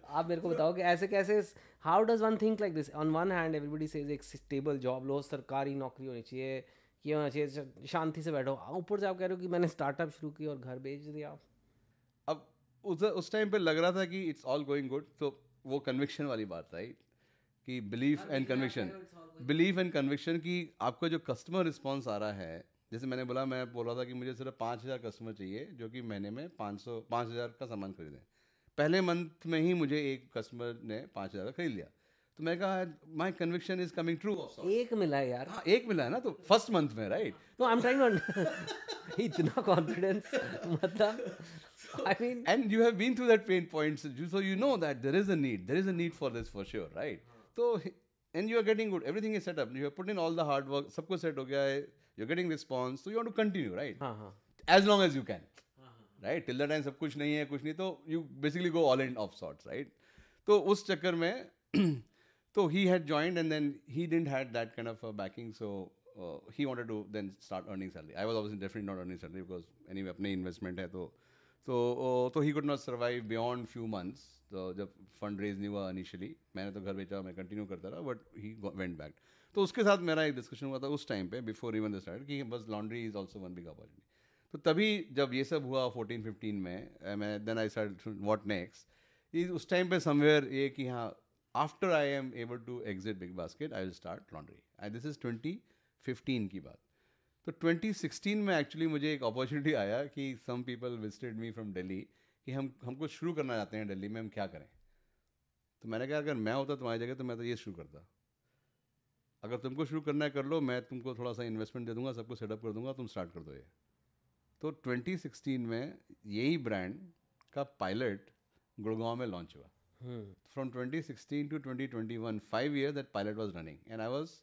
आप मेरे को बताओ कि ऐसे कैसे, how does one think like this? On one hand everybody says एक स्टेबल जॉब लो, सरकारी नौकरी होनी चाहिए, ये होना चाहिए, शांति से बैठो। ऊपर से आप कह रहे हो कि मैंने स्टार्टअप शुरू की और घर बेच दिया। अब उस टाइम पे लग रहा था कि इट्स ऑल गोइंग गुड, तो वो कन्विक्शन वाली बात, राइट, कि belief and conviction. Belief and conviction कि आपका जो कस्टमर रिस्पॉन्स आ रहा है, जैसे मैंने बोला, मैं बोल रहा था कि मुझे सिर्फ 5,000 कस्टमर चाहिए जो कि महीने में 5,000 का सामान खरीदें। पहले मंथ में ही मुझे एक कस्टमर ने 5,000 का खरीद लिया। तो मैं कहा माई कन्विक्शन इज कमिंग ट्रू। एक मिला है यार। हाँ, एक मिला है ना, तो फर्स्ट मंथ में, right. No, I am trying इतना कॉन्फिडेंस, मतलब I mean, And you have been through that pain points, so you know that there is a need for this for sure, right? So, and you are getting good, everything is set up, you have put in all the hard work, सब कुछ set हो गया है, you're getting response, so you want to continue, right? हाँ हाँ, As long as you can, right? Till the time सब कुछ नहीं है, कुछ नहीं, तो you basically go all in of sorts, right? तो उस चक्कर में तो he had joined and then he didn't had that kind of a backing, so he wanted to then start earning salary. I was obviously definitely not earning salary because anyway अपने investment है, तो he could not survive beyond few months. तो जब fund raise नहीं हुआ initially, मैंने तो घर बेचा, मैं कंटिन्यू करता रहा, बट ही वेंट बैक। तो उसके साथ मेरा एक डिस्कशन हुआ था उस टाइम पे, बिफोर इवन द स्टार्ट, कि बस laundry is also one big opportunity. तो तभी जब ये सब हुआ 14-15 में, मैं then I start what next is, उस टाइम पे समवेयर ये कि हाँ, after I am able to exit Big Basket I will start laundry. And this is 2015 की बात। तो 2016 में एक्चुअली मुझे एक अपॉर्चुनिटी आया कि some people visited me from Delhi कि हम कुछ शुरू करना चाहते हैं दिल्ली में, हम क्या करें। तो मैंने कहा अगर मैं होता तुम्हारी जगह तो मैं तो ये शुरू करता, अगर तुमको शुरू करना है कर लो, मैं तुमको थोड़ा सा इन्वेस्टमेंट दे दूंगा, सबको सेटअप कर दूंगा, तुम स्टार्ट कर दो ये। तो 2016 में यही ब्रांड का पायलट गुड़गांव में लॉन्च हुआ। From 2016 to 2021, 5 years that pilot was running and I was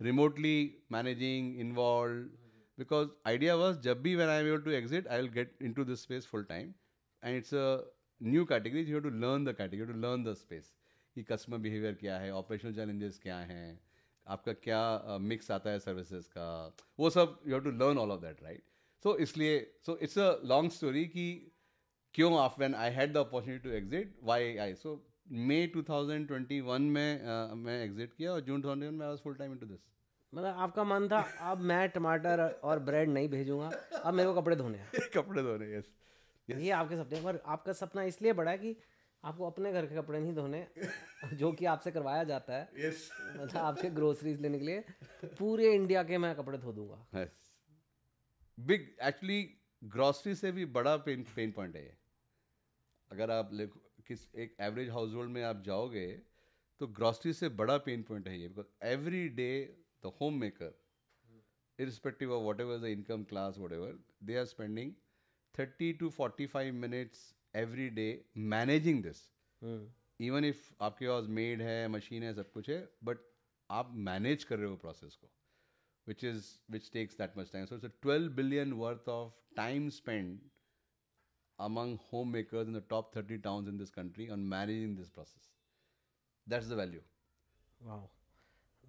remotely managing, involved, because idea was जब भी when I am able to exit I will get into this space full time and it's a new category, you have to learn the category, you have to learn the space कि customer behavior क्या है, operational challenges क्या हैं, आपका क्या mix आता है services का, वो सब you have to learn all of that, right? So इसलिए so it's a long story कि क्यों after when I had the opportunity to exit why I, so मई 2021 में मैं एग्जिट किया और जून 2021 में I was full time into this. मतलब आपका मन था अब मैं टमाटर और ब्रेड नहीं भेजूंगा, अब मेरे को कपड़े धोने हैं। कपड़े धोने, यस। ये आपके सपने, पर आपका सपना इसलिए बड़ा है कि आपको अपने घर के कपड़े नहीं धोने, जो कि आपसे करवाया जाता है। यस, मतलब आपके ग्रोसरीज लेने के लिए पूरे इंडिया के मैं कपड़े धो दूंगा। यस। बिग एक्चुअली ग्रॉसरी से भी बड़ा पेन पॉइंट है ये। अगर आप किस एक एवरेज हाउस होल्ड में आप जाओगे तो ग्रॉसरी से बड़ा पेन पॉइंट है ये, because every day the home maker, irrespective of whatever the income class, whatever, they are spending 30 to 45 minutes every day managing this. Even if आपके पास मेड है, मशीन है, सब कुछ है, बट आप मैनेज कर रहे हो प्रोसेस को। which takes that much time. So it's a 12 billion worth of time spent among homemakers in the top 30 towns in this country on managing this process. That's the value. वाह,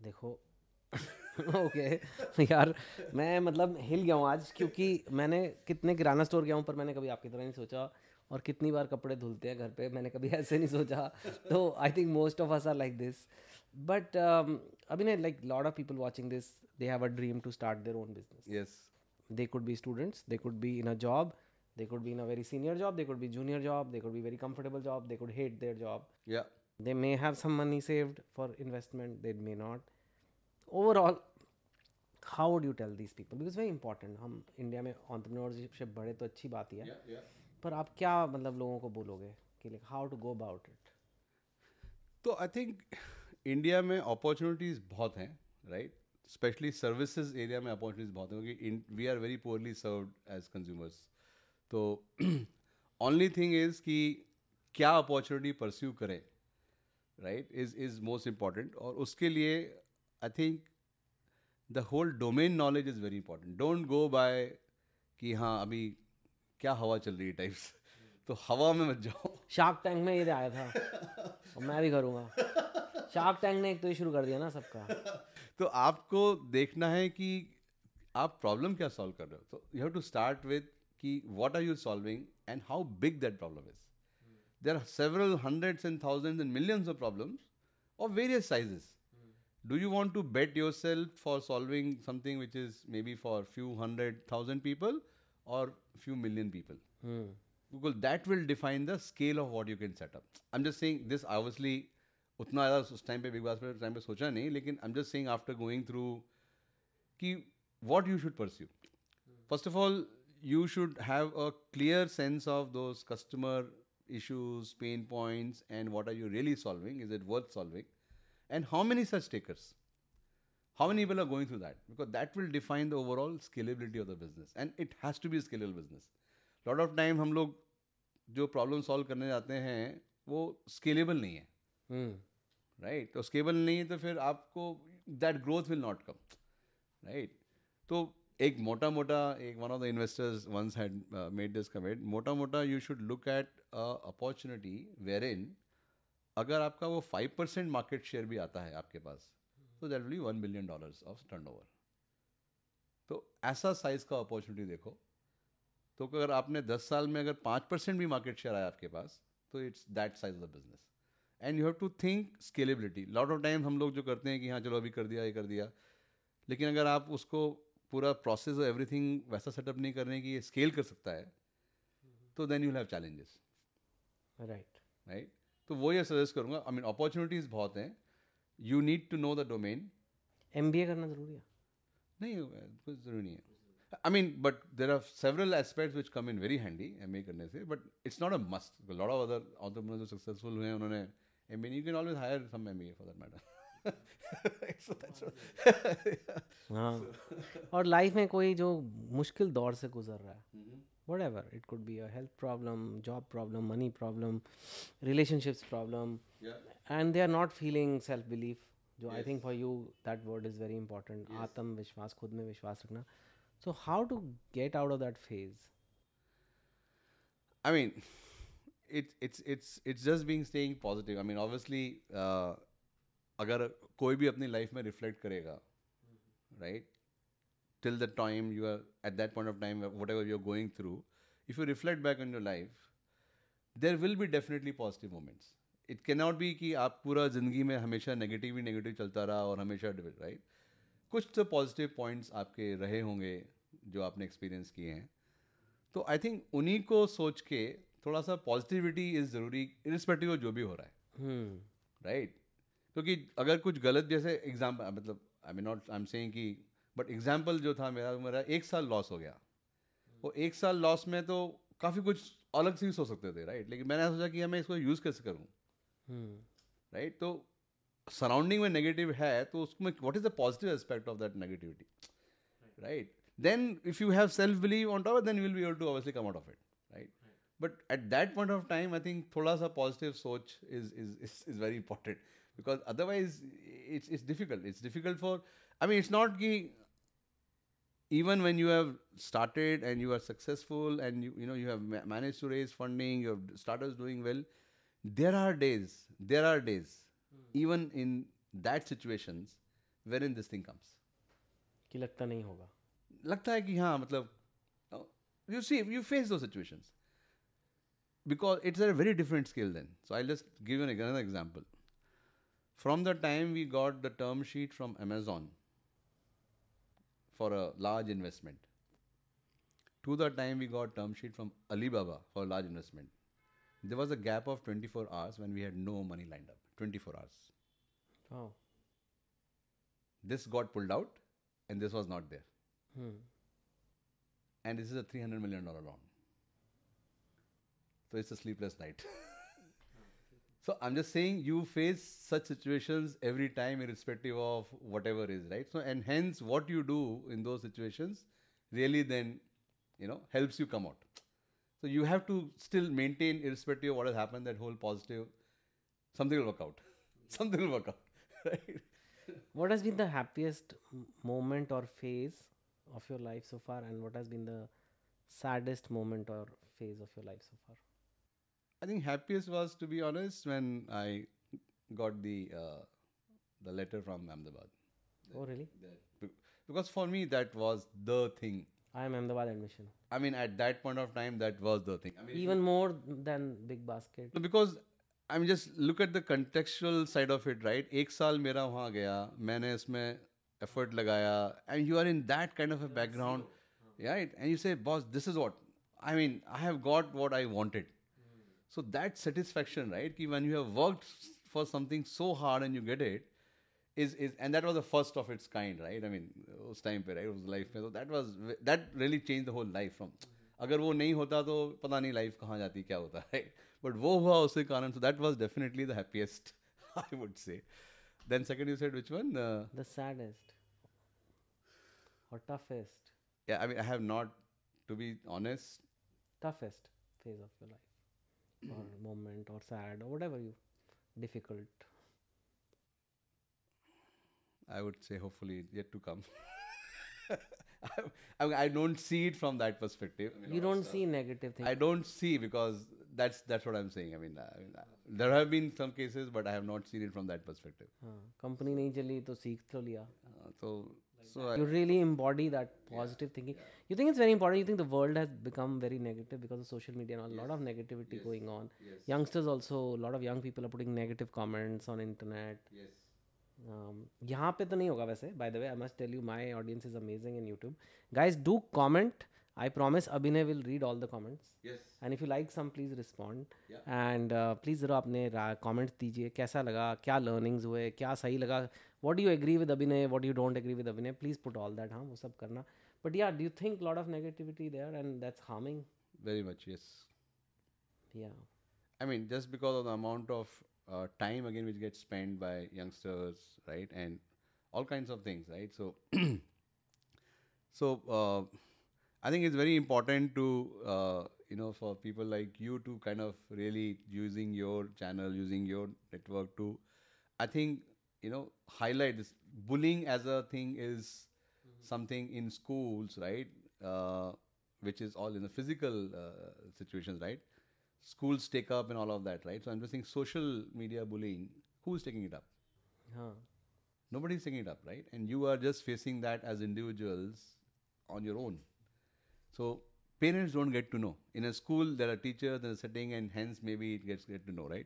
देखो okay यार, मैं मतलब हिल गया हूँ आज, क्योंकि मैंने कितने किराना स्टोर गया हूँ पर मैंने कभी आपकी तरह नहीं सोचा, और कितनी बार कपड़े धुलते हैं घर पे, मैंने कभी ऐसे नहीं सोचा. तो I think most of us are like this. But अभी ना, like lot of people watching this, they have a dream to start their own business. Yes. They could be students, they could be in a job, they could be in a very senior job, they could be junior job, they could be very comfortable job, they could hate their job, Yeah. they may have some money saved for investment, they may not. Overall, how would you tell these people, because very important, हम India में entrepreneurship बढ़े तो अच्छी बात ही है. Yeah. Yeah. पर आप क्या मतलब लोगों को बोलोगे कि like how to go about it? तो आई थिंक इंडिया में अपॉर्चुनिटीज़ बहुत हैं, राइट. स्पेशली सर्विसेज एरिया में अपॉर्चुनिटीज़ बहुत हैं, क्योंकि we are very poorly served as consumers. तो ओनली थिंग इज़ कि क्या अपॉर्चुनिटी परस्यू करें, राइट, इज़ मोस्ट इम्पॉर्टेंट. और उसके लिए I think the whole domain knowledge is very important. Don't go by कि हाँ अभी क्या हवा चल रही है टाइप्स. तो हवा में मत जाओ. शार्क टैंक में ये आया था और मैं भी करूँगा. शार्क टैंक ने एक तो ये शुरू कर दिया ना सबका. तो आपको देखना है कि आप प्रॉब्लम क्या सॉल्व कर रहे हो. तो you have to start with कि what are you solving and how big that problem is. There are several hundreds and thousands and millions of problems of various sizes. Do you want to bet yourself for solving something which is maybe for few 100,000 people or few million people? Because that will define the scale of what you can set up. I'm just saying this, obviously उतना ज़्यादा उस time पे big बास पे time पे सोचा नहीं, लेकिन I'm just saying after going through कि what you should pursue. First of all, you should have a clear sense of those customer issues, pain points, and what are you really solving? Is it worth solving? And how many such takers? How many people are going through that? Because that will define the overall scalability of the business. And it has to be a scalable business. Lot of time हम लोग जो problem solve करने जाते हैं वो scalable नहीं है, right. तो स्केलेबल नहीं है तो फिर आपको that growth will not come, right. तो एक मोटा मोटा एक one of the investors once had made this comment, मोटा मोटा you should look at a opportunity where in अगर आपका वो 5% मार्केट शेयर भी आता है आपके पास, तो that will B $1 billion of turnover. तो ऐसा साइज का अपॉर्चुनिटी देखो. तो अगर आपने 10 साल में अगर 5% भी मार्केट शेयर आया आपके पास, तो it's that size of the business. And you have to think scalability. Lot of time हम लोग जो करते हैं कि हाँ चलो अभी कर दिया, ये कर दिया, लेकिन अगर आप उसको पूरा प्रोसेस और एवरीथिंग वैसा सेटअप नहीं करने की ये स्केल कर सकता है, तो then you will have challenges, right. Right. तो वो ये सजेस्ट करूँगा. आई मीन अपॉर्चुनिटीज़ बहुत हैं. You need to know the domain. MBA करना ज़रूरी है? नहीं, कुछ ज़रूरी नहीं है. I mean but there are several aspects which come in very handy MBA करने से, but it's not a must. Lot of other entrepreneurs जो सक्सेसफुल हुए हैं उन्होंने MBA, you can always hire some MBA for that matter. हाँ. और life में कोई जो मुश्किल दौर से गुजर रहा है, whatever, it could be a health problem, job problem, money problem, relationships problem, and they are not feeling self belief, जो I think for you that word is very important. आत्मविश्वास, खुद में विश्वास रखना. So how to get out of that phase? I mean, it's just being staying positive. I mean, obviously, अगर कोई भी अपनी लाइफ में रिफ्लेक्ट करेगा, right? Till the time you are at that point of time, whatever you're going through, if you reflect back on your life, there will be definitely positive moments. It cannot be कि आप पूरा ज़िंदगी में हमेशा negative ही negative चलता रहा और हमेशा राइट. कुछ तो पॉजिटिव पॉइंट्स आपके रहे होंगे जो आपने एक्सपीरियंस किए हैं. तो आई थिंक उन्हीं को सोच के थोड़ा सा पॉजिटिविटी इज़ ज़रूरी, इरिस्पेक्टिव ऑफ जो भी हो रहा है, राइट. क्योंकि अगर कुछ गलत, जैसे एग्जाम्पल, मतलब आई एम सेइंग कि बट एग्जाम्पल जो था मेरा 1 साल लॉस हो गया. वो 1 साल लॉस में तो काफ़ी कुछ अलग से हो सकते थे, राइट. लेकिन मैंने सोचा कि मैं इसको यूज़ कैसे करूँ, राइट. तो सराउंडिंग में नेगेटिव है तो उसमें what is the positive aspect of that negativity, right. Then if you have self believe on top, then you will be able to obviously come out of it, right. But at that point of time I think थोड़ा सा positive सोच is very important, because otherwise it's difficult. It's difficult for, I mean it's not कि even when you have started and you are successful and you have managed to raise funding, your startups doing well, there are days even in that situations wherein this thing comes. कि लगता नहीं होगा. लगता है कि हाँ मतलब you see you face those situations because it's at a very different scale then. So I'll just give you another example. From the time we got the term sheet from Amazon for a large investment to the time we got term sheet from Alibaba for a large investment, there was a gap of 24 hours when we had no money lined up. 24 hours. Wow. This got pulled out and this was not there. And this is a $300 million loan. So it's a sleepless night. So I'm just saying you face such situations every time irrespective of whatever is, right? So and hence what you do in those situations really then, helps you come out. So you have to still maintain irrespective of what has happened, that whole positive, something will work out. Something will work out, right? What has been the happiest moment or phase of your life so far, and what has been the saddest moment or phase of your life so far? I think happiest was, to be honest, when I got the letter from Ahmedabad. Oh, really? Because for me that was the thing. I am Ahmedabad admission. I mean, at that point of time, that was the thing. I mean, Even more than Big Basket. no, because I mean, just look at the contextual side of it, right? एक साल मेरा वहाँ गया, मैंने इसमें effort लगाया, and you are in that kind of a background, right? And you say, boss, this is what I mean. I have got what I wanted. So that satisfaction, right? Ki when you have worked for something so hard and you get it, is and that was the first of its kind, right? I mean, उस time पे, right? उस life में, so that really changed the whole life from. अगर वो नहीं होता तो पता नहीं life कहाँ जाती, क्या होता, right? But वो हुआ उसके कारण, so that was definitely the happiest, I would say. Then second, you said which one? The saddest or toughest? Yeah, I mean, I have not, to be honest. Toughest phase of your life, or moment, or sad, or whatever you difficult. I would say hopefully yet to come. I don't see it from that perspective. I mean, You don't see negative things. I don't see, because that's what I'm saying. I mean, there have been some cases, but I have not seen it from that perspective. हाँ, company नहीं चली तो सीख तो लिया. So You really embody that positive thinking. You think it's very important. You think the world has become very negative because of social media and a lot of negativity going on. Youngsters also, a lot of young people are putting negative comments on internet. yes. यहाँ पे तो नहीं होगा वैसे. By the way, I must tell you, my audience is amazing in YouTube. Guys, do comment. I promise Abhinay will read all the comments. Yes. And if you like some, please respond. Yeah. And please ज़रा अपने comments दीजिए, कैसा लगा, क्या learnings हुए, क्या सही लगा, what do you agree with Abhinay, what do you don't agree with Abhinay. Please put all that, हाँ, वो सब करना. But yeah, do you think a lot of negativity there and that's harming? Very much, yes. Yeah. I mean, just because of the amount of time again which gets spent by youngsters, right, and all kinds of things, right? So, I think it's very important to for people like you to kind of really using your channel, using your network to, I think, highlight this. Bullying as a thing is something in schools, right? Which is all in the physical situations, right? Schools take up and all of that, right? So I'm just saying social media bullying, who's taking it up? हाँ. Nobody's taking it up, right? And you are just facing that as individuals on your own. So parents don't get to know. In a school, there are teachers that are sitting, and hence maybe it gets get to know, right?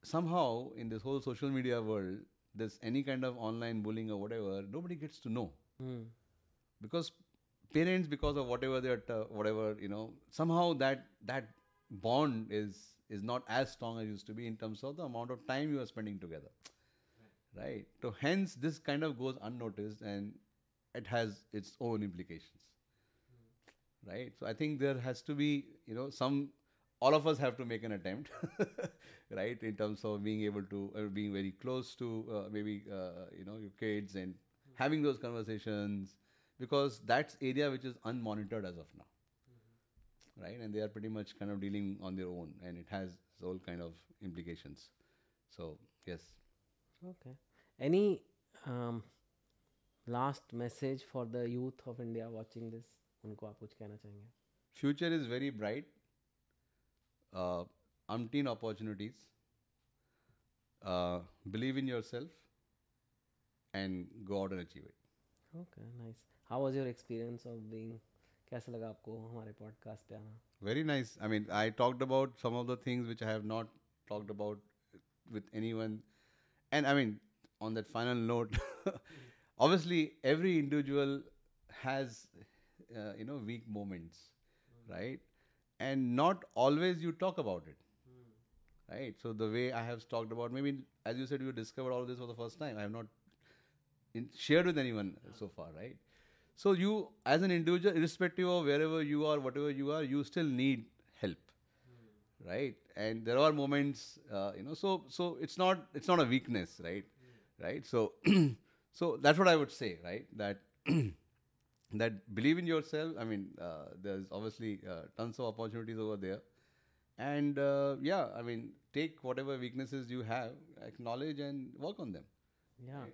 Somehow in this whole social media world, there's any kind of online bullying or whatever, nobody gets to know. Because parents, because of whatever whatever, somehow that bond is not as strong as it used to be in terms of the amount of time you are spending together, right? So hence this kind of goes unnoticed and it has its own implications, right? So I think there has to be, all of us have to make an attempt, right, in terms of being able to being very close to maybe your kids and having those conversations, because that's area which is unmonitored as of now, right? And they are pretty much kind of dealing on their own, and it has all kind of implications. So yes. Okay. Any last message for the youth of India watching this, उनको आप कुछ कहना चाहेंगे? Future is very bright. Umpteen opportunities. Believe in yourself and go out and achieve it. Okay, nice. How was your experience of being, कैसा लगा आपको हमारे podcast पे आना? Very nice. I mean, I talked about some of the things which I have not talked about with anyone. And I mean, on that final note, obviously, every individual has, weak moments, right? And not always you talk about it, right? So the way I have talked about, maybe as you said, you discovered all this for the first time. I have not shared with anyone so far, right? So you, as an individual, irrespective of wherever you are, whatever you are, you still need help, right? And there are moments, so it's not a weakness, right? Right. So so that's what I would say, right? That that believe in yourself. I mean, there's obviously tons of opportunities over there, and yeah, I mean, take whatever weaknesses you have, acknowledge and work on them. या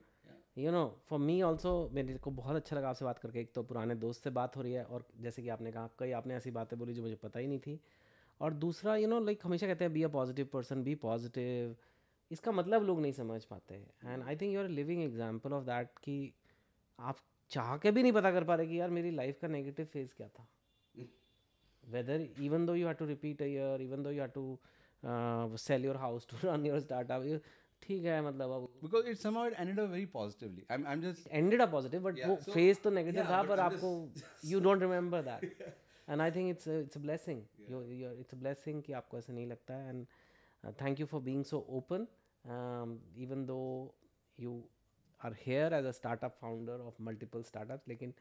you know, for me also, मेरे को बहुत अच्छा लगा आपसे बात करके. एक तो पुराने दोस्त से बात हो रही है, और जैसे कि आपने कहा, कई आपने ऐसी बातें बोली जो मुझे पता ही नहीं थी. और दूसरा, लाइक हमेशा कहते हैं be a positive person, be positive. इसका मतलब लोग नहीं समझ पाते. And I think you are living example of that, कि आप चाह के भी नहीं पता कर पा रहे कि यार मेरी लाइफ का नेगेटिव फेज क्या था. Whether even though you have to repeat a year, even though you have to sell your house to run your startup, ठीक है, मतलब अब Because it somehow it ended up very positively. I'm just ended up positive, but वो so- phase तो negative yeah, था, but पर I'm आपको you don't remember that. And I think it's a blessing, it's a blessing कि आपको ऐसा नहीं लगता है. And thank you for being so open, even though you are here as a startup founder of multiple startups, लेकिन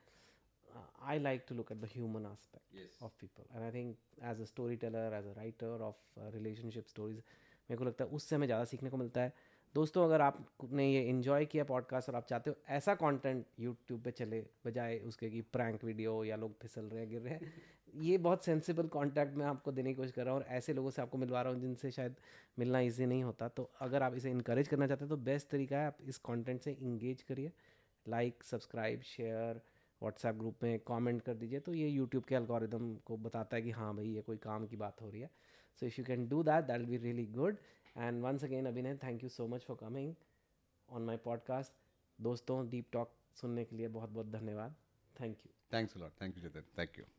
I like to look at the human aspect Yes. of people, and I think as a storyteller, as a writer of relationship stories, मेरे को लगता है उससे हमें ज़्यादा सीखने को मिलता है. दोस्तों, अगर आपने ये इन्जॉय किया पॉडकास्ट और आप चाहते हो ऐसा कंटेंट यूट्यूब पे चले, बजाय उसके कि प्रैंक वीडियो या लोग फिसल रहे हैं, गिर रहे हैं, ये बहुत सेंसिबल कॉन्टैक्ट मैं आपको देने की कोशिश कर रहा हूँ, और ऐसे लोगों से आपको मिलवा रहा हूँ जिनसे शायद मिलना ईजी नहीं होता. तो अगर आप इसे इंकरेज करना चाहते हैं तो बेस्ट तरीका है आप इस कॉन्टेंट से इंगेज करिए. Like, subscribe, share, WhatsApp group में कमेंट कर दीजिए, तो ये यूट्यूब के एल्गोरिदम को बताता है कि हाँ भाई, ये कोई काम की बात हो रही है. So if you can do that, that will be really good. And once again Abhinay, thank you so much for coming on my podcast. दोस्तों, डीप टॉक सुनने के लिए बहुत बहुत धन्यवाद. Thank you. Thanks a lot. Thank you, Jiten. Thank you.